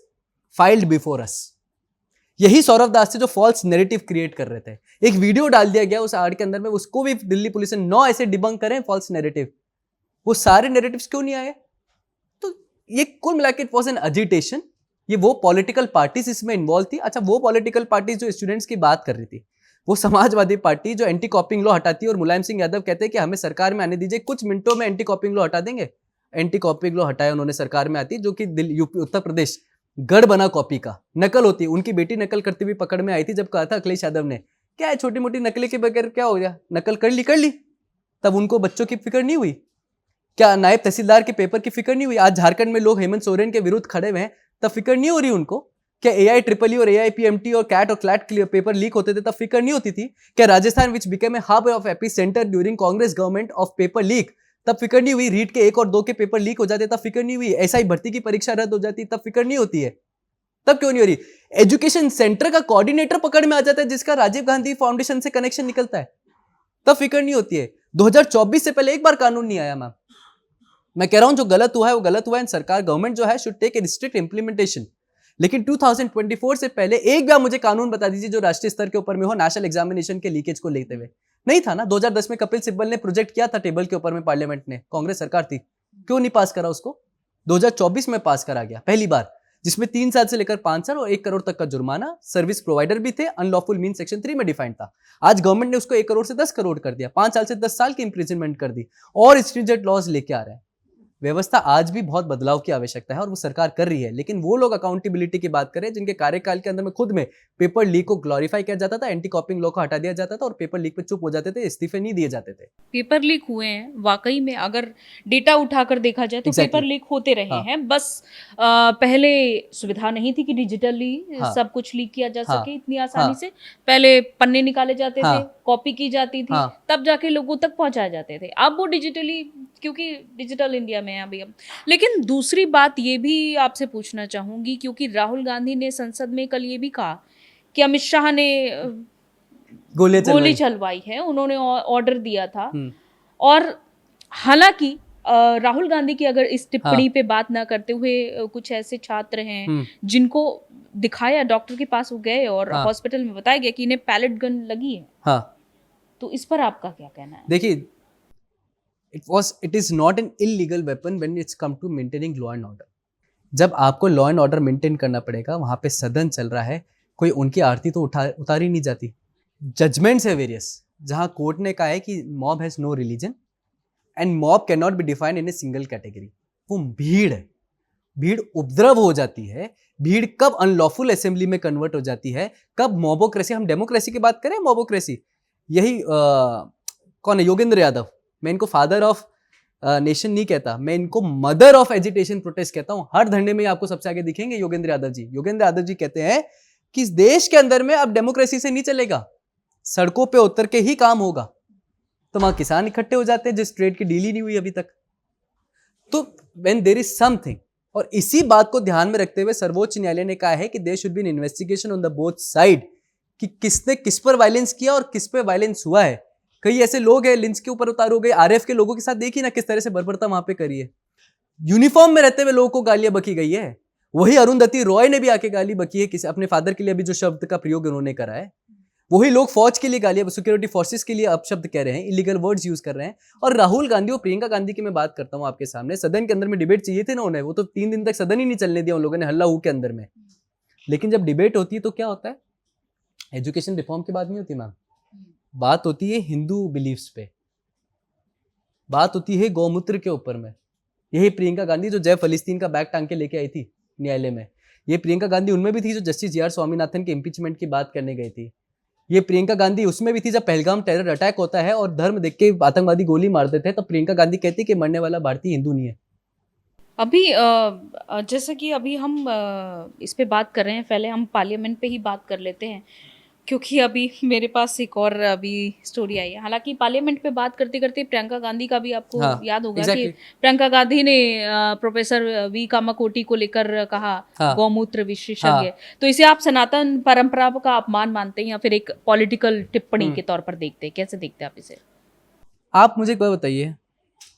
filed before us. यही सौरभ दास से जो फॉल्स नैरेटिव क्रिएट कर रहे थे, एक वीडियो डाल दिया गया उस आड़ के अंदर में, उसको भी दिल्ली पुलिस ने 9 ऐसे डिबंक करें फॉल्स नैरेटिव। वो सारे नैरेटिव्स क्यों नहीं आए? तो ये कुल मिला के इट वाज एन एजिटेशन। ये वो पॉलिटिकल पार्टीज इसमें इन्वॉल्व थी। अच्छा, वो पॉलिटिकल पार्टीज जो स्टूडेंट्स की बात कर रही थी, वो समाजवादी पार्टी जो एंटी कॉपिंग लॉ हटाती है, और मुलायम सिंह यादव कहते हैं कि हमें सरकार में आने दीजिए, कुछ मिनटों में एंटी कॉपिंग लॉ हटा देंगे। एंटी कॉपिंग लॉ हटाया उन्होंने, सरकार में आती, जो कि यूपी उत्तर प्रदेश गढ़ बना कॉपी का, नकल होती है। उनकी बेटी नकल करती हुई पकड़ में आई थी, जब कहा था अखिलेश यादव ने, क्या है छोटी मोटी नकली के बगैर क्या हो गया, नकल कर ली। तब उनको बच्चों की फिक्र नहीं हुई क्या? नायब तहसीलदार के पेपर की फिक्र नहीं हुई? आज झारखंड में लोग हेमंत सोरेन के विरुद्ध खड़े हुए हैं, तब फिक्र नहीं हो रही उनको? क्या AIEEE और AIPMT और कैट और क्लैट पेपर लीक होते थे, तब फिक्र नहीं होती थी? क्या Rajasthan which became a hub of epicentre during Congress government of paper leak, तब फिक्र नहीं हुई। रीट के 1 और 2 के पेपर लीक हो जाते तब फिक्र नहीं हुई। एसआई भर्ती की परीक्षा रद्द हो जाती तब फिक्र नहीं होती है। तब क्यों नहीं हो रही? एजुकेशन सेंटर का कोऑर्डिनेटर पकड़ में आ जाता है जिसका राजीव गांधी फाउंडेशन से कनेक्शन निकलता है, तब फिक्र नहीं होती है। 2024 से पहले एक बार कानून नहीं आया मैम। मैं कह रहा हूं जो गलत हुआ है वो गलत हुआ है। सरकार गवर्नमेंट जो है should take a strict implementation. लेकिन 2024 से पहले एक बार मुझे कानून बता दीजिए जो राष्ट्रीय स्तर के ऊपर में हो, नेशनल एग्जामिनेशन के लीकेज को लेते हुए। नहीं था ना। 2010 में कपिल सिब्बल ने प्रोजेक्ट किया था टेबल के ऊपर में, पार्लियामेंट ने, कांग्रेस सरकार थी, क्यों नहीं पास करा उसको? 2024 में पास करा गया पहली बार, जिसमें 3 साल से लेकर 5 साल और 1 करोड़ तक का जुर्माना, सर्विस प्रोवाइडर भी थे, अनलॉफुल मीन सेक्शन 3 में डिफाइंड था। आज गवर्नमेंट ने उसको 1 करोड़ से 10 करोड़ कर दिया, 5 साल से 10 साल की इंप्रिजनमेंट कर दी और स्ट्रिंजेंट लॉज लेके आ रहे हैं। व्यवस्था आज भी बहुत बदलाव की आवश्यकता है और वो सरकार कर रही है। लेकिन वो लोग अकाउंटेबिलिटी की बात करें जिनके कार्यकाल के अंदर में खुद में पेपर लीक को ग्लोरीफाई किया जाता था, एंटी कॉपिंग लॉ को हटा दिया जाता था और पेपर लीक पे चुप हो जाते थे, इस्तीफे नहीं दिए जाते थे। पेपर लीक हुए हैं वाकई में, अगर डेटा उठाकर देखा जाए तो पेपर लीक होते रहे हैं। बस पहले सुविधा नहीं थी कि डिजिटली सब कुछ लीक किया जा सके इतनी आसानी से। पहले पन्ने निकाले जाते थे, कॉपी की जाती थी, तब जाके लोगों तक पहुंचाए जाते थे। अब वो डिजिटली, क्योंकि डिजिटल इंडिया में है अभी अब। लेकिन दूसरी बात ये भी आपसे पूछना चाहूंगी, क्योंकि राहुल गांधी ने संसद में कल ये भी कहा कि अमित शाह ने गोली चलवाई है, उन्होंने ऑर्डर दिया था। और हालांकि राहुल गांधी की अगर इस टिप्पणी पे बात ना करते हुए कुछ ऐसे छात्र हैं जिनको दिखाया, डॉक्टर के पास वो गए और हॉस्पिटल में बताया गया कि इन्हें पैलेट गन लगी है, तो इस पर आपका क्या कहना है? देखिए, it is not an illegal weapon when it's come to maintaining law and order. जब आपको लॉ एंड ऑर्डर मेंटेन करना पड़ेगा, वहां पे सदन चल रहा है, कोई उनकी आरती तो उतारी नहीं जाती। जजमेंट्स है वेरियस, जहां कोर्ट ने कहा है कि mob has no religion and mob can not be defined in a single category. वो भीड़ है, भीड़ उपद्रव हो जाती है। भीड़ कब अनलॉफुल असेंबली में कन्वर्ट हो जाती है, कब मॉबोक्रेसी, हम डेमोक्रेसी की बात करें, मॉबोक्रेसी, यही कौन है, योगेंद्र यादव। मैं इनको फादर ऑफ नेशन नहीं कहता, मैं इनको मदर ऑफ एजिटेशन प्रोटेस्ट कहता हूं। हर धरने में आपको सबसे आगे दिखेंगे योगेंद्र यादव जी। योगेंद्र यादव जी कहते हैं कि इस देश के अंदर में अब डेमोक्रेसी से नहीं चलेगा, सड़कों पे उतर के ही काम होगा। तो वहां किसान इकट्ठे हो जाते हैं जिस ट्रेड की डील ही नहीं हुई अभी तक। तो व्हेन देयर इज समथिंग, और इसी बात को ध्यान में रखते हुए सर्वोच्च न्यायालय ने कहा है कि there should be an investigation on the both side, कि किसने किस पर वायलेंस किया और किस पे वायलेंस हुआ है। कई ऐसे लोग हैं लिंच के ऊपर उतार हो गए, आरएफ के लोगों के साथ देखिए ना किस तरह से बर्बरता वहां पे करी है। यूनिफॉर्म में रहते हुए लोगों को गालियां बकी गई है। वही अरुंधति रॉय ने भी आके गाली बकी है किसी अपने फादर के लिए, अभी जो शब्द का प्रयोग उन्होंने करा है। वही लोग फौज के लिए गालियां, सिक्योरिटी फोर्सेस के लिए अपशब्द कह रहे हैं, इलीगल वर्ड्स यूज कर रहे हैं। और राहुल गांधी और प्रियंका गांधी की मैं बात करता हूं आपके सामने, सदन के अंदर में डिबेट चाहिए थे ना उन्हें, वो तो 3 दिन तक सदन ही नहीं चलने दिया उन लोगों ने, हल्ला हू के अंदर में। लेकिन जब डिबेट होती है तो क्या होता है, एजुकेशन रिफॉर्म की बात नहीं होती मैम, बात होती है हिंदू बिलीफ्स पे, बात होती है गौमूत्र के ऊपर में। यही प्रियंका गांधी जो जय फलिस्तीन का बैग टांग के लेके आई थी न्यायालय में, ये प्रियंका गांधी उनमें भी थी जो जस्टिस जी आर स्वामीनाथन के इम्पीचमेंट की बात करने गई थी। ये प्रियंका गांधी उसमें भी थी जब पहलगाम टेरर अटैक होता है और धर्म देख के आतंकवादी गोली मार देते हैं, तो प्रियंका गांधी कहती कि मरने वाला भारतीय हिंदू नहीं है। अभी जैसे कि अभी हम इस पे बात कर रहे हैं, पहले हम पार्लियामेंट पे ही बात कर लेते हैं, क्योंकि अभी मेरे पास एक और अभी स्टोरी आई है। हालांकि पार्लियामेंट पे बात करते करते प्रियंका गांधी का भी आपको याद होगा कि प्रियंका गांधी ने प्रोफेसर वी कामाकोटी को लेकर कहा गौमूत्र विशेषज्ञ, तो इसे आप सनातन परंपरा का अपमान मानते हैं या फिर एक पॉलिटिकल टिप्पणी के तौर पर देखते हैं? कैसे देखते हैं आप इसे? आप मुझे एक बात बताइए,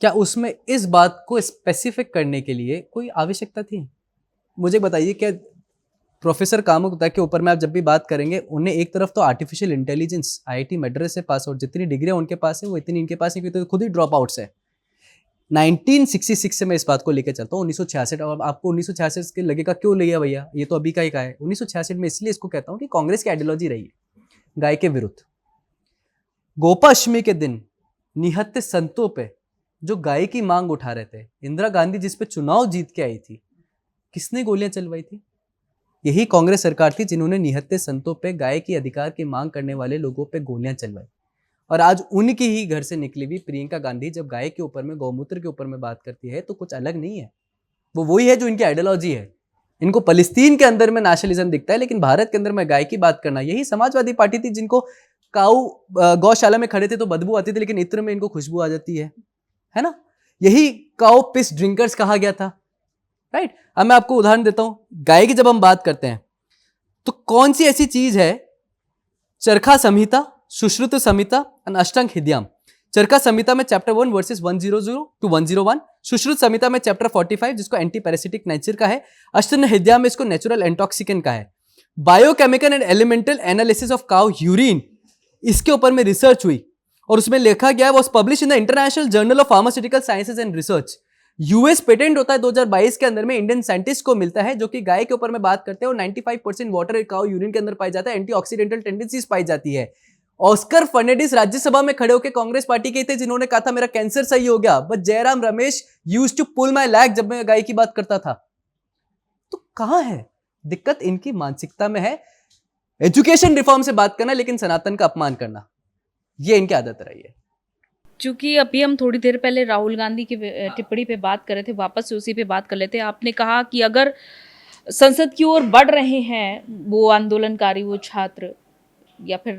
क्या उसमें इस बात को स्पेसिफिक करने के लिए कोई आवश्यकता थी? मुझे बताइए, क्या प्रोफेसर कामकोटी के ऊपर में आप जब भी बात करेंगे, उन्हें एक तरफ तो आर्टिफिशियल इंटेलिजेंस आईआईटी मद्रास से पास आउट, जितनी डिग्रियां उनके पास है वो इतनी इनके पास नहीं, तो खुद ही ड्रॉप आउट्स है। 1966 से मैं इस बात को लेकर चलता हूँ, 1966। अब आपको 1966 के लगेगा क्यों लिया भैया, ये तो अभी का ही का है। 1966 में इसलिए इसको कहता हूँ कि कांग्रेस की आइडियोलॉजी रही है गाय के विरुद्ध। गोपाष्टमी के दिन निहत्थे संतों पे जो गाय की मांग उठा रहे थे, इंदिरा गांधी जिस पे चुनाव जीत के आई थी, किसने गोलियां चलवाई थी? यही कांग्रेस सरकार थी जिन्होंने निहत्थे संतों पे, गाय के अधिकार की मांग करने वाले लोगों पे गोलियां चलवाई। और आज उनकी ही घर से निकली हुई प्रियंका गांधी जब गाय के ऊपर में, गौमूत्र के ऊपर में बात करती है तो कुछ अलग नहीं है, वो वही है जो इनकी आइडियोलॉजी है। इनको फलस्तीन के अंदर में नेशनलिज्म दिखता है, लेकिन भारत के अंदर में गाय की बात करना। यही समाजवादी पार्टी थी जिनको काऊ गौशाला में खड़े थे तो बदबू आती थी, लेकिन इत्र में इनको खुशबू आ जाती है ना। यही काउ पिस ड्रिंकर्स कहा गया था, राइट। अब मैं आपको उदाहरण देता हूं, गाय की जब हम बात करते हैं तो कौन सी ऐसी चीज है, चरखा संहिता, सुश्रुत संहिता और अष्टांग हृदयम। चरखा संहिता में चैप्टर 1 वर्सेस 100 टू 101, सुश्रुत संहिता में चैप्टर 45 जिसको एंटी पैरासिटिक नेचर का है, अष्टांग हृदयम में इसको नेचुरल एंटॉक्सिकेंट का है। Biochemical and elemental analysis of cow urine, इसके ऊपर में रिसर्च हुई और उसमें लिखा गया, was publish in the international journal of pharmaceutical sciences and research. US patent होता है 2022 के अंदर में, इंडियन साइंटिस्ट को मिलता है, जो कि गाय के ऊपर में बात करते हैं और 95% वाटर काउ यूरिन के अंदर पाई जाता है, एंटीऑक्सीडेंटल टेंडेंसीज पाई जाती है। ऑस्कर फर्नांडिस राज्यसभा में खड़े होकर कांग्रेस पार्टी के थे जिन्होंने कहा था मेरा कैंसर सही हो गया, but Jairam Ramesh used to pull my leg जब मैं गाय की बात करता था। तो कहां है दिक्कत? इनकी मानसिकता में है। एजुकेशन रिफॉर्म से बात करना लेकिन सनातन का अपमान करना, ये इनकी आदत रही है। क्योंकि अभी हम थोड़ी देर पहले राहुल गांधी की टिप्पणी पे बात कर रहे थे, वापस से उसी पे बात कर लेते हैं। आपने कहा कि अगर संसद की ओर बढ़ रहे हैं वो आंदोलनकारी, वो छात्र या फिर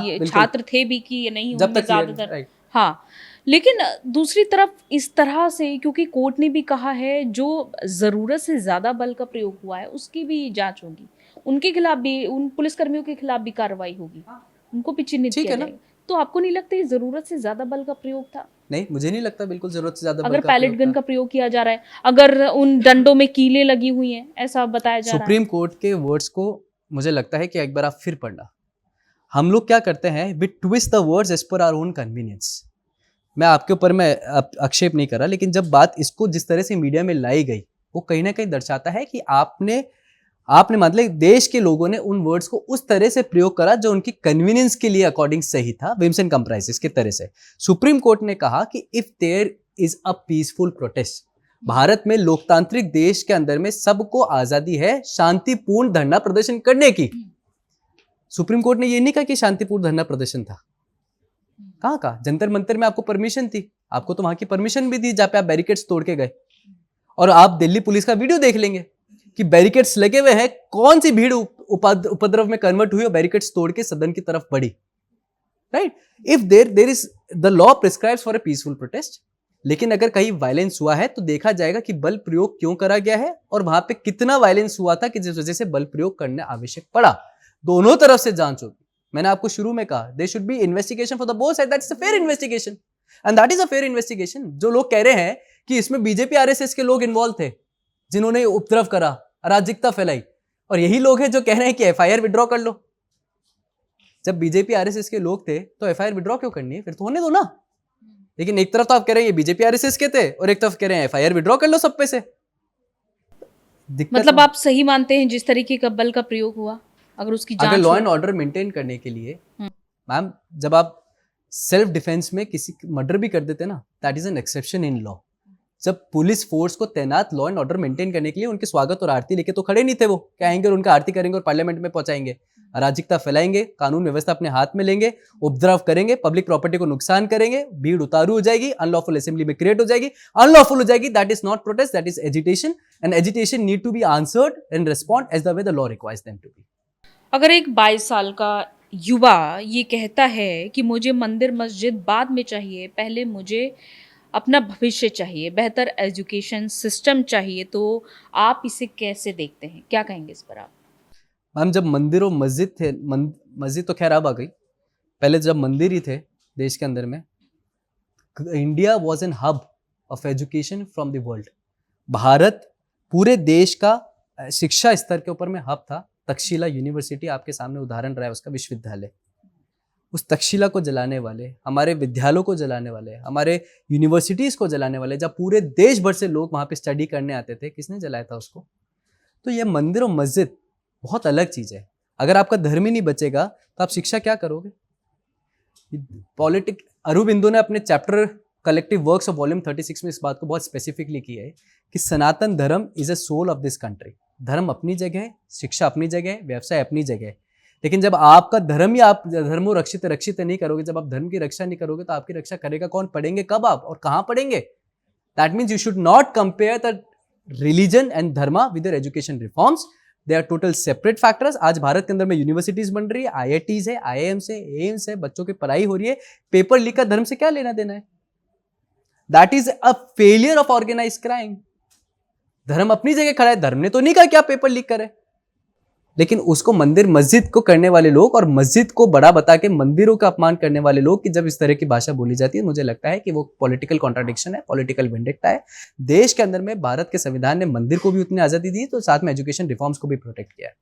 ये छात्र थे भी कि ये नहीं होंगे ज्यादातर, हाँ, लेकिन दूसरी तरफ इस तरह से, क्योंकि कोर्ट ने भी कहा है जो जरूरत से ज्यादा बल का प्रयोग हुआ है उसकी भी जांच होगी, उनके खिलाफ भी, उन पुलिसकर्मियों के खिलाफ भी कार्रवाई होगी, उनको भी चिन्हित किया जाएगा। तो आपको नहीं लगता ये जरूरत से ज्यादा बल का प्रयोग था? नहीं, मुझे नहीं लगता बिल्कुल जरूरत से ज्यादा अगर पैलेट गन का प्रयोग किया जा रहा है, अगर उन डंडों में कीलें लगी हुई हैं, ऐसा बताया जा रहा है। सुप्रीम कोर्ट के वर्ड्स को मुझे लगता है कि एक बार आप फिर पढ़ना। हम लोग क्या करते हैं, we twist the words as per our own convenience. मैं आपके ऊपर मैं आक्षेप नहीं कर रहा, लेकिन जब बात इसको जिस तरह से मीडिया में लाई गई वो कहीं ना कहीं दर्शाता है कि आपने मतलब देश के लोगों ने उन वर्ड्स को उस तरह से प्रयोग करा जो उनकी कन्वीनियंस के लिए अकॉर्डिंग सही था, विम्स एंड कंप्राइजेस की तरह से। सुप्रीम कोर्ट ने कहा कि if there is a peaceful protest, Bharat में लोकतांत्रिक देश के अंदर में सबको आजादी है शांतिपूर्ण धरना प्रदर्शन करने की। सुप्रीम कोर्ट ने ये नहीं कहा कि शांतिपूर्ण धरना प्रदर्शन था, कहाँ का जंतर मंतर में आपको परमिशन थी, आपको तो वहां की परमिशन भी दी जहां पे आप बैरिकेड्स तोड़ के गए। और आप दिल्ली पुलिस का वीडियो देख लेंगे कि बैरिकेड्स लगे हुए हैं, कौन सी भीड़ उपद्रव में कन्वर्ट हुई और बैरिकेड्स तोड़ के सदन की तरफ बढ़ी, right. If there is the law prescribes for a peaceful protest, लेकिन अगर कहीं वायलेंस हुआ है तो देखा जाएगा कि बल प्रयोग क्यों करा गया है और वहां पे कितना वायलेंस हुआ था कि जिस वजह से बल प्रयोग करना आवश्यक पड़ा। दोनों तरफ से जांच होगी। मैंने आपको शुरू में कहा there should be investigation for the both side, that's a fair investigation and that is a fair investigation. जो लोग कह रहे हैं कि इसमें बीजेपी आरएसएस के लोग इन्वॉल्व थे जिन्होंने उपद्रव करा, अराजकता फैलाई, और यही लोग हैं जो कह रहे हैं कि एफआईआर विड्रॉ कर लो। जब बीजेपी आरएसएस के लोग थे तो एफआईआर विड्रॉ क्यों करनी है? फिर तो होने दो ना। लेकिन एक तरफ तो आप कह रहे हैं ये बीजेपी आरएसएस के थे और एक तरफ कह रहे हैं एफआईआर विड्रॉ कर लो सब पे से। मतलब आप सही मानते हैं जिस तरीके का बल का प्रयोग हुआ, अगर उसकी जांच, अगर लॉ एंड ऑर्डर मेंटेन करने के लिए, मैम जब आप सेल्फ डिफेंस में किसी मर्डर भी कर देते ना, that is an exception in law. जब पुलिस फोर्स को तैनात लॉ एंड ऑर्डर मेंटेन करने के लिए, उनके स्वागत और आरती लेके तो खड़े नहीं थे, वो क्या आएंगे और उनका आरती करेंगे और पार्लियामेंट में पहुंचाएंगे, अराजकता फैलाएंगे, कानून व्यवस्था अपने हाथ में लेंगे, उपद्रव करेंगे, पब्लिक प्रॉपर्टी को नुकसान करेंगे, भीड़ उतारू हो जाएगी, अनलॉफुल असेंबली में क्रिएट हो जाएगी, अनलॉफुल हो जाएगी। That is not protest, that is agitation, and agitation need to be answered and respond as the way the law requires them to be. अगर एक 22 साल का युवा ये कहता है कि मुझे मंदिर मस्जिद बाद में चाहिए, पहले मुझे अपना भविष्य चाहिए, बेहतर एजुकेशन सिस्टम चाहिए, तो आप इसे कैसे देखते हैं, क्या कहेंगे इस पर आप? मैम जब मंदिर और मस्जिद थे, मस्जिद तो खैर अब आ गई, पहले जब मंदिर ही थे देश के अंदर में, India was an hub of education from the world. Bharat पूरे देश का शिक्षा स्तर के ऊपर में हब था। तक्षशिला यूनिवर्सिटी आपके सामने उदाहरण रहा है उसका, विश्वविद्यालय। उस तक्षशिला को जलाने वाले, हमारे विद्यालयों को जलाने वाले, हमारे यूनिवर्सिटीज को जलाने वाले, जब पूरे देश भर से लोग वहां पे स्टडी करने आते थे, किसने जलाया था उसको? तो ये मंदिर और मस्जिद बहुत अलग चीज है। अगर आपका धर्म ही नहीं बचेगा तो आप शिक्षा क्या करोगे? पॉलिटिक अरुबिंदु ने अपने chapter collective works of volume 36 में इस बात को बहुत स्पेसिफिकली किया है कि सनातन धर्म is a soul of this country. धर्म अपनी जगह है, शिक्षा अपनी जगह है, व्यवसाय अपनी जगह है, लेकिन जब आपका धर्म ही आप धर्मो रक्षित नहीं करोगे, जब आप धर्म की रक्षा नहीं करोगे तो आपकी रक्षा करेगा कौन? पढ़ेंगे कब आप और कहां पढ़ेंगे? That means you should not compare the religion and dharma with their education reforms. They are total separate factors. आज भारत के अंदर में यूनिवर्सिटीज बन रही है, आईआईटीज है, आईआईएम्स है, एम्स है, बच्चों की पढ़ाई हो रही है। पेपर लीक का धर्म से क्या लेना देना है? That is a failure of organise crime. धर्म अपनी जगह खड़ा है, धर्म ने तो नहीं कहा कि आप पेपर लीक करें, लेकिन उसको मंदिर मस्जिद को करने वाले लोग और मस्जिद को बड़ा बता के मंदिरों का अपमान करने वाले लोग की जब इस तरह की भाषा बोली जाती है, मुझे लगता है कि वो पॉलिटिकल कॉन्ट्राडिक्शन है, पॉलिटिकल वेंडेट्टा है। देश के अंदर में भारत के संविधान ने मंदिर को भी उतनी आजादी दी तो साथ में एजुकेशन रिफॉर्म्स को भी प्रोटेक्ट किया है,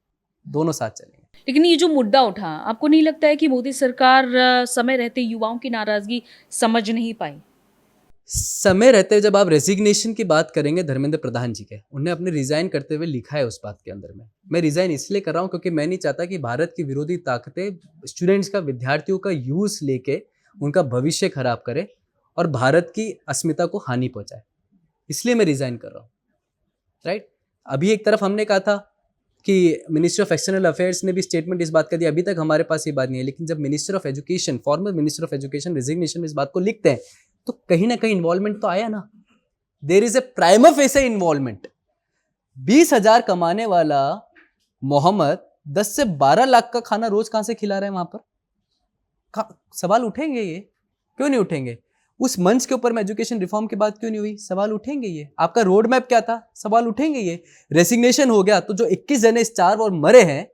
दोनों साथ चलेंगे। लेकिन ये जो मुद्दा उठा, आपको नहीं लगता है कि मोदी सरकार समय रहते युवाओं की नाराजगी समझ नहीं पाई? समय रहते जब आप रेजिग्नेशन की बात करेंगे धर्मेंद्र प्रधान जी के, उन्हें अपने रिजाइन करते हुए लिखा है उस बात के अंदर में, मैं रिजाइन इसलिए कर रहा हूं क्योंकि मैं नहीं चाहता कि भारत की विरोधी ताकतें स्टूडेंट्स का, विद्यार्थियों का यूज लेके उनका भविष्य खराब करे और भारत की अस्मिता को हानि पहुंचाए, इसलिए मैं रिजाइन कर रहा हूँ। राइट, अभी एक तरफ हमने कहा था कि मिनिस्ट्री ऑफ एक्सटर्नल अफेयर्स ने भी स्टेटमेंट इस बात का दिया, अभी तक हमारे पास ये बात नहीं है, लेकिन जब minister of education, former minister of education resignation में इस बात को लिखते हैं तो कहीं ना कहीं इन्वॉल्वमेंट तो आया ना, there is a prima facie involvement. 20,000 कमाने वाला मोहम्मद 10 से 12 लाख का खाना रोज कहां से खिला रहा है वहां पर? सवाल उठेंगे ये, क्यों नहीं उठेंगे? उस मंच के ऊपर में एजुकेशन रिफॉर्म की बात क्यों नहीं हुई? सवाल उठेंगे ये। आपका रोड मैप क्या था? सवाल उठेंगे ये। रेसिग्नेशन हो गया तो जो 21 जने स्टार और मरे हैं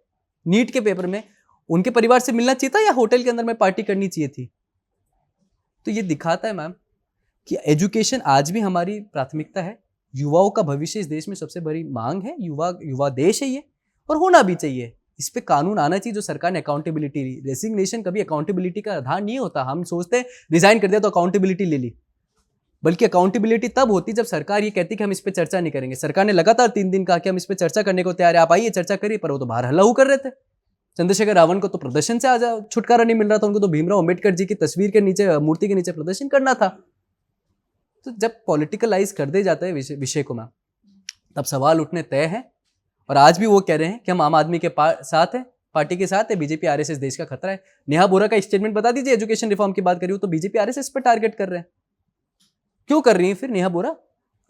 नीट के पेपर में, उनके परिवार से मिलना चाहिए था या होटल के अंदर में पार्टी करनी चाहिए थी? तो ये दिखाता है मैम कि एजुकेशन आज भी हमारी प्राथमिकता है। युवाओं का भविष्य इस देश में सबसे बड़ी मांग है, युवा देश है ये, और होना भी चाहिए। इस पे कानून आना चाहिए जो सरकार ने अकाउंटेबिलिटी ली। रेसिग्नेशन कभी अकाउंटेबिलिटी का आधार नहीं होता। हम सोचते हैं रिजाइन कर दिया तो अकाउंटेबिलिटी ले ली, बल्कि अकाउंटेबिलिटी तब होती जब सरकार ये कहती कि हम इस पे चर्चा नहीं करेंगे। सरकार ने लगातार 3 दिन कहा कि हम इस पे चर्चा करने को तैयार है, आप आइए चर्चा करिए, पर वो तो बाहर हल्ला कर रहे थे। चंद्रशेखर रावण को तो प्रदर्शन से आज छुटकारा नहीं मिल रहा था, उनको तो भीमराव अंबेडकर जी की तस्वीर के नीचे, मूर्ति के नीचे प्रदर्शन करना था। तो जब पॉलिटिकलाइज कर दे जाता है विषय को मैम, तब सवाल उठने तय है। और आज भी वो कह रहे हैं कि हम आम आदमी के साथ हैं, पार्टी के साथ है, बीजेपी आरएसएस देश का खतरा है। नेहा बोरा का स्टेटमेंट बता दीजिए, एजुकेशन रिफॉर्म की बात करी हो तो बीजेपी आरएसएस पर टारगेट कर रहे हैं। क्यों कर रही है फिर नेहा बोरा?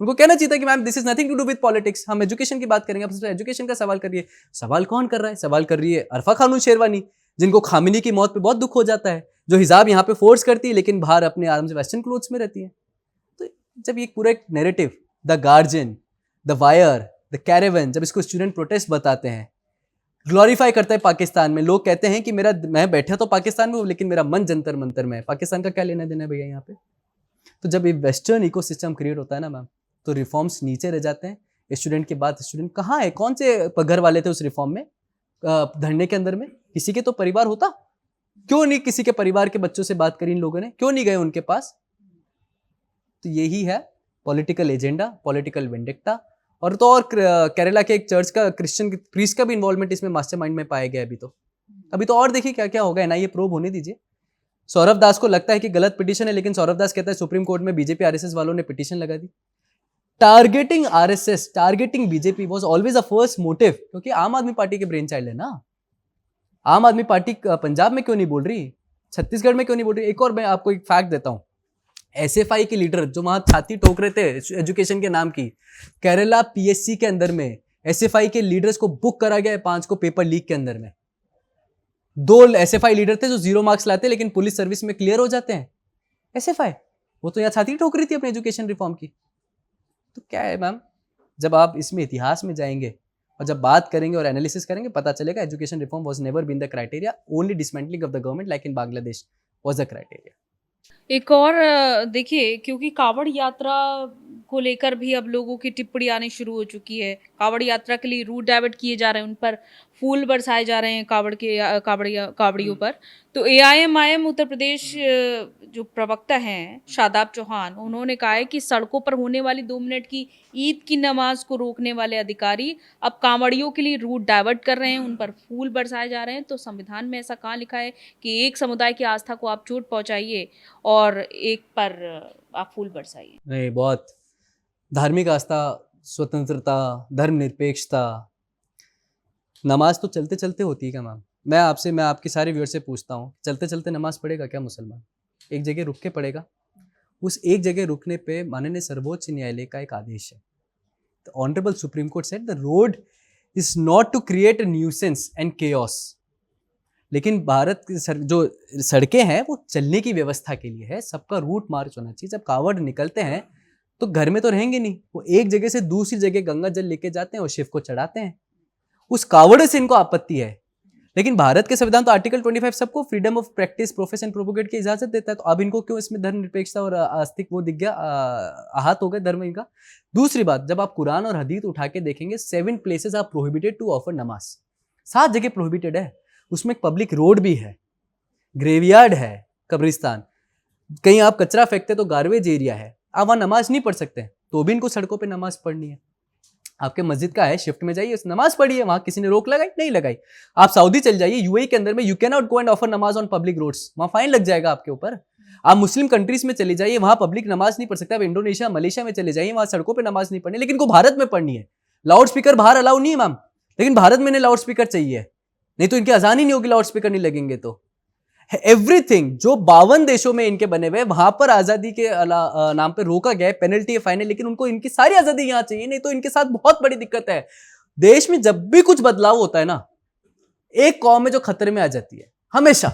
उनको कहना चाहिए था कि ma'am this is nothing to do with politics, हम एजुकेशन की बात करेंगे, आप एजुकेशन का सवाल करिए। सवाल कौन कर रहा है? सवाल कर रही है अरफा खानून शेरवानी, जिनको खामिनी की मौत पे बहुत दुख हो जाता है, जो हिजाब यहाँ पे फोर्स करती है लेकिन बाहर अपने आराम से वेस्टर्न क्लोथ्स में रहती है। तो जब ये पूरा एक narrative, the guardian, the wire, the caravan, जब इसको स्टूडेंट प्रोटेस्ट बताते हैं, ग्लोरीफाई करता है पाकिस्तान में, लोग कहते हैं कि मैं बैठा तो पाकिस्तान में हूं लेकिन मेरा मन जंतर मंतर में है। पाकिस्तान का क्या लेना देना है भैया यहाँ पे? तो जब ये वेस्टर्न इकोसिस्टम क्रिएट होता है ना मैम, तो रिफॉर्म्स नीचे रह जाते हैं। स्टूडेंट के बाद स्टूडेंट कहाँ है? कौन से घर वाले थे उस रिफॉर्म में, धरने के अंदर में? किसी के तो परिवार होता, क्यों नहीं किसी के परिवार के बच्चों से बात करी इन लोगों ने? क्यों नहीं गए उनके पास? तो यही है पॉलिटिकल एजेंडा, पॉलिटिकल वेंडेक्टा। और तो और केरला के एक चर्च का क्रिश्चियन प्रीस्ट का भी इन्वॉल्वमेंट इसमें मास्टरमाइंड में पाया गया। अभी तो और देखिए क्या क्या होगा, एनआईए प्रोब होने दीजिए। सौरभ दास को लगता है कि गलत पिटीशन है, लेकिन सौरभ दास कहता है सुप्रीम कोर्ट में बीजेपी आरएसएस वालों ने पिटीशन लगा दी। Targeting RSS, targeting BJP was always a first motive, क्योंकि आम आदमी पार्टी के ब्रेन चाइल्ड है ना। आम आदमी पार्टी पंजाब में क्यों नहीं बोल रही, छत्तीसगढ़ में क्यों नहीं बोल रही? एक और मैं आपको एक फैक्ट देता हूं, एसएफआई के लीडर जो वहां छाती ठोक रहे थे एजुकेशन के नाम की, केरला पीएससी के अंदर में एसएफआई के लीडर्स को बुक करा गया है 5 को पेपर लीक के अंदर में। 2 एसएफआई लीडर थे जो 0 मार्क्स लाते लेकिन पुलिस सर्विस में क्लियर हो जाते हैं। एसएफआई वो तो यहाँ छाती ठोक रही थी अपने एजुकेशन रिफॉर्म की। तो क्या है मैम, जब आप इसमें इतिहास में जाएंगे और जब बात करेंगे और एनालिसिस करेंगे, पता चलेगा education reform was never been the criteria, only dismantling of the government like in Bangladesh was the criteria. एक और देखिए, क्योंकि कावड़ यात्रा को लेकर भी अब लोगों की टिप्पणी आनी शुरू हो चुकी है। कावड़ यात्रा के लिए रूट डाइवर्ट किए जा रहे हैं, उन पर फूल बरसाए जा रहे हैं कावड़ियों पर। तो एआईएमआईएम उत्तर प्रदेश जो प्रवक्ता हैं शादाब चौहान, उन्होंने कहा है कि सड़कों पर होने वाली 2 मिनट की ईद की नमाज को रोकने वाले अधिकारी अब कांवड़ियों के लिए रूट डाइवर्ट कर रहे हैं, उन पर फूल बरसाए जा रहे हैं। तो संविधान में ऐसा कहाँ लिखा है कि एक समुदाय की आस्था को आप चोट पहुंचाइए और एक पर आप फूल बरसाइए? नहीं, बहुत धार्मिक आस्था, स्वतंत्रता, धर्मनिरपेक्षता, नमाज तो चलते चलते होती है क्या मैम? मैं आपके सारे व्यूअर से पूछता हूँ, चलते चलते नमाज पढ़ेगा क्या मुसलमान? एक जगह रुक के पढ़ेगा। उस एक जगह रुकने पे माननीय सर्वोच्च न्यायालय का एक आदेश है। The honourable supreme court said the road is not to create a nuisance and chaos, लेकिन भारत की जो सड़कें हैं वो चलने की व्यवस्था के लिए है, सबका रूट मार्च होना चाहिए। जब कावड़ निकलते हैं तो घर में तो रहेंगे नहीं, वो एक जगह से दूसरी जगह गंगा जल लेके जाते हैं और शिव को चढ़ाते हैं। उस कावड़ से इनको आपत्ति है। लेकिन भारत के संविधान तो आर्टिकल 25 सबको freedom of practice profession propagate की इजाजत देता है, तो अब इनको क्यों इसमें धर्मनिरपेक्षता और आस्तिक वो दिख गया, आहत हो गए धर्म इनका। दूसरी बात, जब आप कुरान और हदीस उठा के देखेंगे 7 places are prohibited to offer namaz, 7 जगह प्रोहिबिटेड है। उसमें एक पब्लिक रोड भी है, ग्रेवयार्ड है, कब्रिस्तान, कहीं आप कचरा फेंकते तो गार्बेज एरिया है, आप वहां नमाज नहीं पढ़ सकते, तो भी इनको सड़कों पे नमाज पढ़नी है। आपके मस्जिद का है, शिफ्ट में जाइए, नमाज पढ़िए, वहां किसी ने रोक लगाई नहीं लगाई। आप सऊदी चल जाइए, यूएई के अंदर में, you can not go and offer नमाज ऑन पब्लिक रोड्स, वहां फाइन लग जाएगा आपके ऊपर। आप मुस्लिम कंट्रीज में चले जाइए, वहां पब्लिक नमाज नहीं पढ़ सकते। आप इंडोनेशिया मलेशिया में चले जाइए, वहां सड़कों पर नमाज नहीं पढ़नी, लेकिन इनको भारत में पढ़नी है। लाउड स्पीकर बाहर अलाउ नहीं है मैम, लेकिन भारत में इन्हें लाउड स्पीकर चाहिए, नहीं तो इनकी अजान ही नहीं होगी, लाउड स्पीकर नहीं लगेंगे तो। एवरीथिंग जो 52 देशों में इनके बने हुए, वहां पर आजादी के नाम पे रोका गया है, पेनल्टी है, फाइन है, लेकिन उनको इनकी सारी आजादी यहां चाहिए, नहीं तो इनके साथ बहुत बड़ी दिक्कत है। देश में जब भी कुछ बदलाव होता है ना, एक कौम है जो खतरे में आ जाती है हमेशा,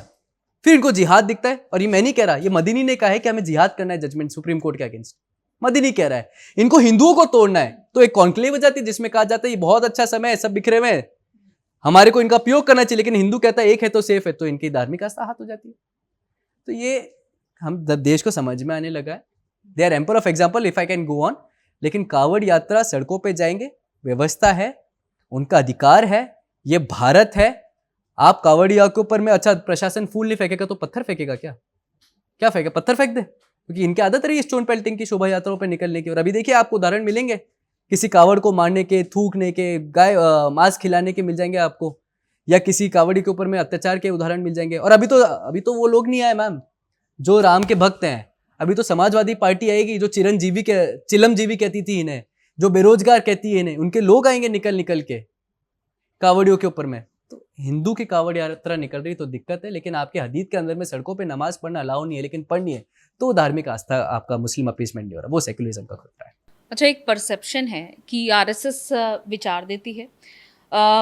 फिर इनको जिहाद दिखता है। और ये मैं नहीं कह रहा, ये मदीनी ने कहा है कि हमें जिहाद करना है जजमेंट सुप्रीम कोर्ट के अगेंस्ट, मदीनी कह रहा है। इनको हिंदुओं को तोड़ना है तो एक कॉन्क्लेव हो जाती है जिसमें कहा जाता है ये बहुत अच्छा समय है, सब बिखरे हुए हैं, हमारे को इनका उपयोग करना चाहिए, लेकिन हिंदू कहता है एक है तो सेफ है, तो इनकी धार्मिक आस्था हाथ हो जाती है। तो ये हम देश को समझ में आने लगा है। They are ample of example if I can go on. लेकिन कावड़ यात्रा सड़कों पे जाएंगे, व्यवस्था है, उनका अधिकार है, ये भारत है। आप कावड़िया के ऊपर में, अच्छा प्रशासन फूल नहीं फेंकेगा तो पत्थर फेंकेगा क्या? क्या फेंके, पत्थर फेंक दे, क्योंकि इनकी आदत रही स्टोन पेल्टिंग की शोभा यात्राओं पर निकलने की। और अभी देखिए आपको उदाहरण मिलेंगे किसी कावड़ को मारने के, थूकने के, गाय मांस खिलाने के मिल जाएंगे आपको, या किसी कावड़ी के ऊपर में अत्याचार के उदाहरण मिल जाएंगे। और अभी तो वो लोग नहीं आए मैम जो राम के भक्त हैं। अभी तो समाजवादी पार्टी आएगी जो चिलमजीवी कहती थी इन्हें, जो बेरोजगार कहती है इन्हें, उनके लोग आएंगे निकल निकल के कावड़ियों के ऊपर में। तो हिंदू की कावड़ यात्रा निकल रही तो दिक्कत है, लेकिन आपके हदीद के अंदर में सड़कों पे नमाज पढ़ना अलाउ नहीं है, लेकिन पढ़नी है तो धार्मिक आस्था आपका मुस्लिम अपीसमेंट नहीं हो रहा, वो सेक्युलरिज्म का खतरा है। अच्छा, एक परसेप्शन है कि आरएसएस विचार देती है,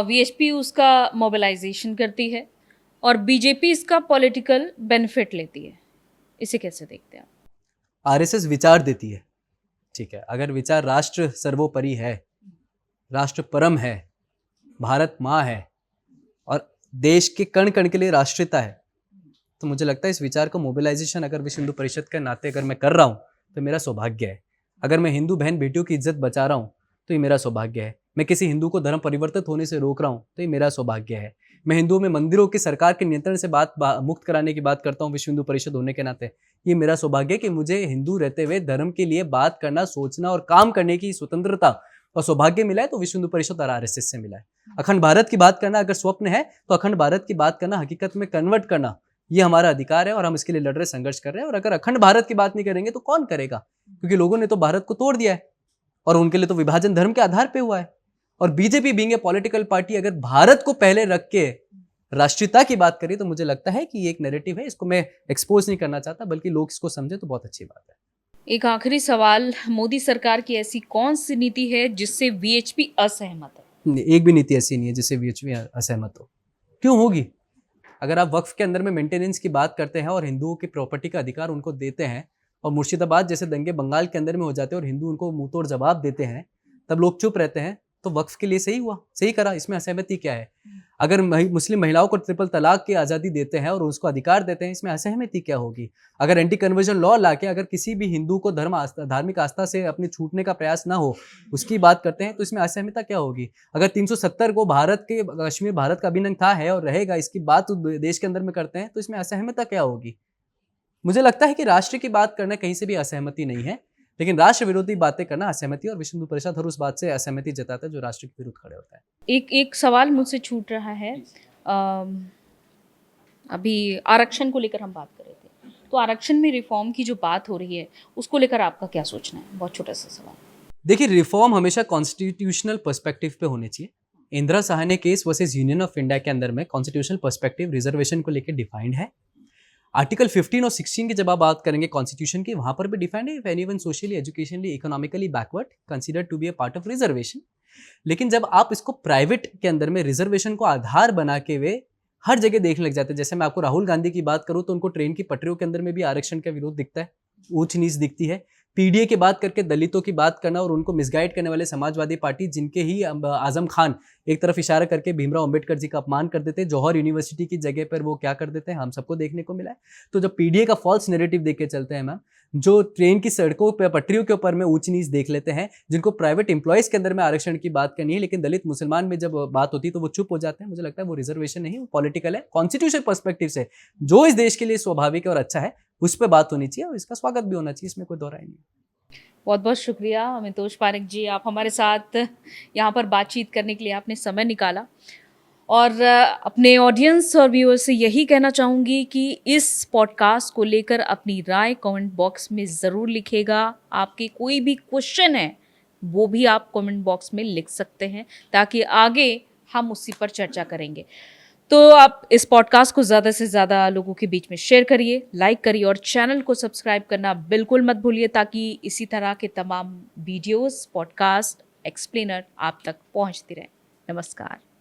वीएचपी उसका मोबिलाइजेशन करती है और बीजेपी इसका पॉलिटिकल बेनिफिट लेती है, इसे कैसे देखते हैं आप? आरएसएस विचार देती है, ठीक है, अगर विचार राष्ट्र सर्वोपरि है, राष्ट्र परम है, भारत माँ है और देश के कण कण के लिए राष्ट्रीयता है, तो मुझे लगता है इस विचार को मोबिलाइजेशन अगर विश्व हिंदू परिषद के नाते अगर मैं कर रहा हूँ तो मेरा सौभाग्य है। अगर मैं हिंदू बहन बेटियों की इज्जत बचा रहा हूँ तो ये मेरा सौभाग्य है। मैं किसी हिंदू को धर्म परिवर्तित होने से रोक रहा हूँ तो ये मेरा सौभाग्य है। मैं हिंदुओं में मंदिरों की सरकार के नियंत्रण से मुक्त कराने की बात करता हूँ विश्व हिंदू परिषद होने के नाते, ये मेरा सौभाग्य है कि मुझे हिंदू रहते हुए धर्म के लिए बात करना, सोचना और काम करने की स्वतंत्रता और सौभाग्य मिला है, तो विश्व हिंदू परिषद और आरएसएस से मिला है। अखंड भारत की बात करना अगर स्वप्न है तो अखंड भारत की बात करना, हकीकत में कन्वर्ट करना, ये हमारा अधिकार है और हम इसके लिए लड़ रहे, संघर्ष कर रहे हैं। और अगर अखंड भारत की बात नहीं करेंगे तो कौन करेगा, क्योंकि लोगों ने तो भारत को तोड़ दिया है और उनके लिए तो विभाजन धर्म के आधार पे हुआ है। और BJP being a political party अगर भारत को पहले रख के राष्ट्रीयता की बात करी तो मुझे लगता है कि ये एक नैरेटिव है, इसको मैं एक्सपोज नहीं करना चाहता, बल्कि लोग इसको समझे तो बहुत अच्छी बात है। एक आखिरी सवाल, मोदी सरकार की ऐसी कौन सी नीति है जिससे वीएचपी असहमत है? एक भी नीति ऐसी नहीं है जिससे वीएचपी असहमत हो। क्यों होगी? अगर आप वक्फ के अंदर में मेंटेनेंस की बात करते हैं और हिंदुओं की प्रॉपर्टी का अधिकार उनको देते हैं और मुर्शिदाबाद जैसे दंगे बंगाल के अंदर में हो जाते हैं और हिंदू उनको मुंह तोड़ जवाब देते हैं, तब लोग चुप रहते हैं, तो वक्फ के लिए सही हुआ, सही करा, इसमें असहमति क्या है? अगर मुस्लिम महिलाओं को ट्रिपल तलाक की आज़ादी देते हैं और उसको अधिकार देते हैं, इसमें असहमति क्या होगी? अगर एंटी कन्वर्जन लॉ लाके अगर किसी भी हिंदू को धार्मिक आस्था से अपने छूटने का प्रयास ना हो, उसकी बात करते हैं, तो इसमें असहमति क्या होगी? अगर 370 को भारत के कश्मीर भारत का अभिन्न था, है और रहेगा, इसकी बात देश के अंदर में करते हैं, तो इसमें असहमति क्या होगी? मुझे लगता है कि राष्ट्र की बात करना कहीं से भी असहमति नहीं है, लेकिन राष्ट्र विरोधी बातें करना असहमति, और विश्व हिंदू परिषद हर उस बात से असहमति जताता है जो राष्ट्र के विरुद्ध खड़े होता है। एक सवाल मुझसे छूट रहा है, अभी आरक्षण को लेकर हम बात कर रहे थे, तो आरक्षण में रिफॉर्म की जो बात हो रही है उसको लेकर आपका क्या सोचना है? बहुत छोटा सा सवाल। देखिए, रिफॉर्म हमेशा कॉन्स्टिट्यूशनल पर्सपेक्टिव पे होनी चाहिए। Indira Sahni case versus union of India के अंदर में कॉन्स्टिट्यूशनल पर्सपेक्टिव रिजर्वेशन को लेकर डिफाइंड है। आर्टिकल 15 और 16 की जब आप बात करेंगे कॉन्स्टिट्यूशन की, वहां पर भी डिफाइंड है, if anyone socially educationally economically backward considered to be a part of reservation. लेकिन जब आप इसको प्राइवेट के अंदर में रिजर्वेशन को आधार बना के वे हर जगह देखने लग जाते हैं। जैसे मैं आपको राहुल गांधी की बात करूं तो उनको ट्रेन की पटरियों के अंदर में भी आरक्षण का विरोध दिखता है, ऊंच नीच दिखती है। पीडीए की बात करके दलितों की बात करना और उनको मिसगाइड करने वाले समाजवादी पार्टी, जिनके ही आजम खान एक तरफ इशारा करके भीमराव अंबेडकर जी का अपमान कर देते हैं, जौहर यूनिवर्सिटी की जगह पर वो क्या कर देते हैं, हम सबको देखने को मिला है। तो जब पीडीए का फॉल्स नैरेटिव देख के चलते हैं मैम, जो ट्रेन की सड़कों पर पटरियों के ऊपर में ऊंच नीच देख लेते हैं, जिनको प्राइवेट एम्प्लॉयज के अंदर में आरक्षण की बात करनी है, लेकिन दलित मुसलमान में जब बात होती है तो वो चुप हो जाते हैं। मुझे लगता है वो रिजर्वेशन नहीं, वो पॉलिटिकल है। कॉन्स्टिट्यूशन पर्सपेक्टिव से जो इस देश के लिए स्वाभाविक है और अच्छा है, उस पर बात होनी चाहिए और इसका स्वागत भी होना चाहिए, इसमें कोई दो राय नहीं। बहुत बहुत शुक्रिया अमितोष पारेख जी, आप हमारे साथ यहाँ पर बातचीत करने के लिए आपने समय निकाला। और अपने ऑडियंस और व्यूअर्स से यही कहना चाहूँगी कि इस पॉडकास्ट को लेकर अपनी राय कमेंट बॉक्स में ज़रूर लिखेगा। आपके कोई भी क्वेश्चन है वो भी आप कमेंट बॉक्स में लिख सकते हैं, ताकि आगे हम उसी पर चर्चा करेंगे। तो आप इस पॉडकास्ट को ज़्यादा से ज़्यादा लोगों के बीच में शेयर करिए, लाइक करिए और चैनल को सब्सक्राइब करना बिल्कुल मत भूलिए, ताकि इसी तरह के तमाम वीडियोस, पॉडकास्ट, एक्सप्लेनर आप तक पहुंचती रहें। नमस्कार।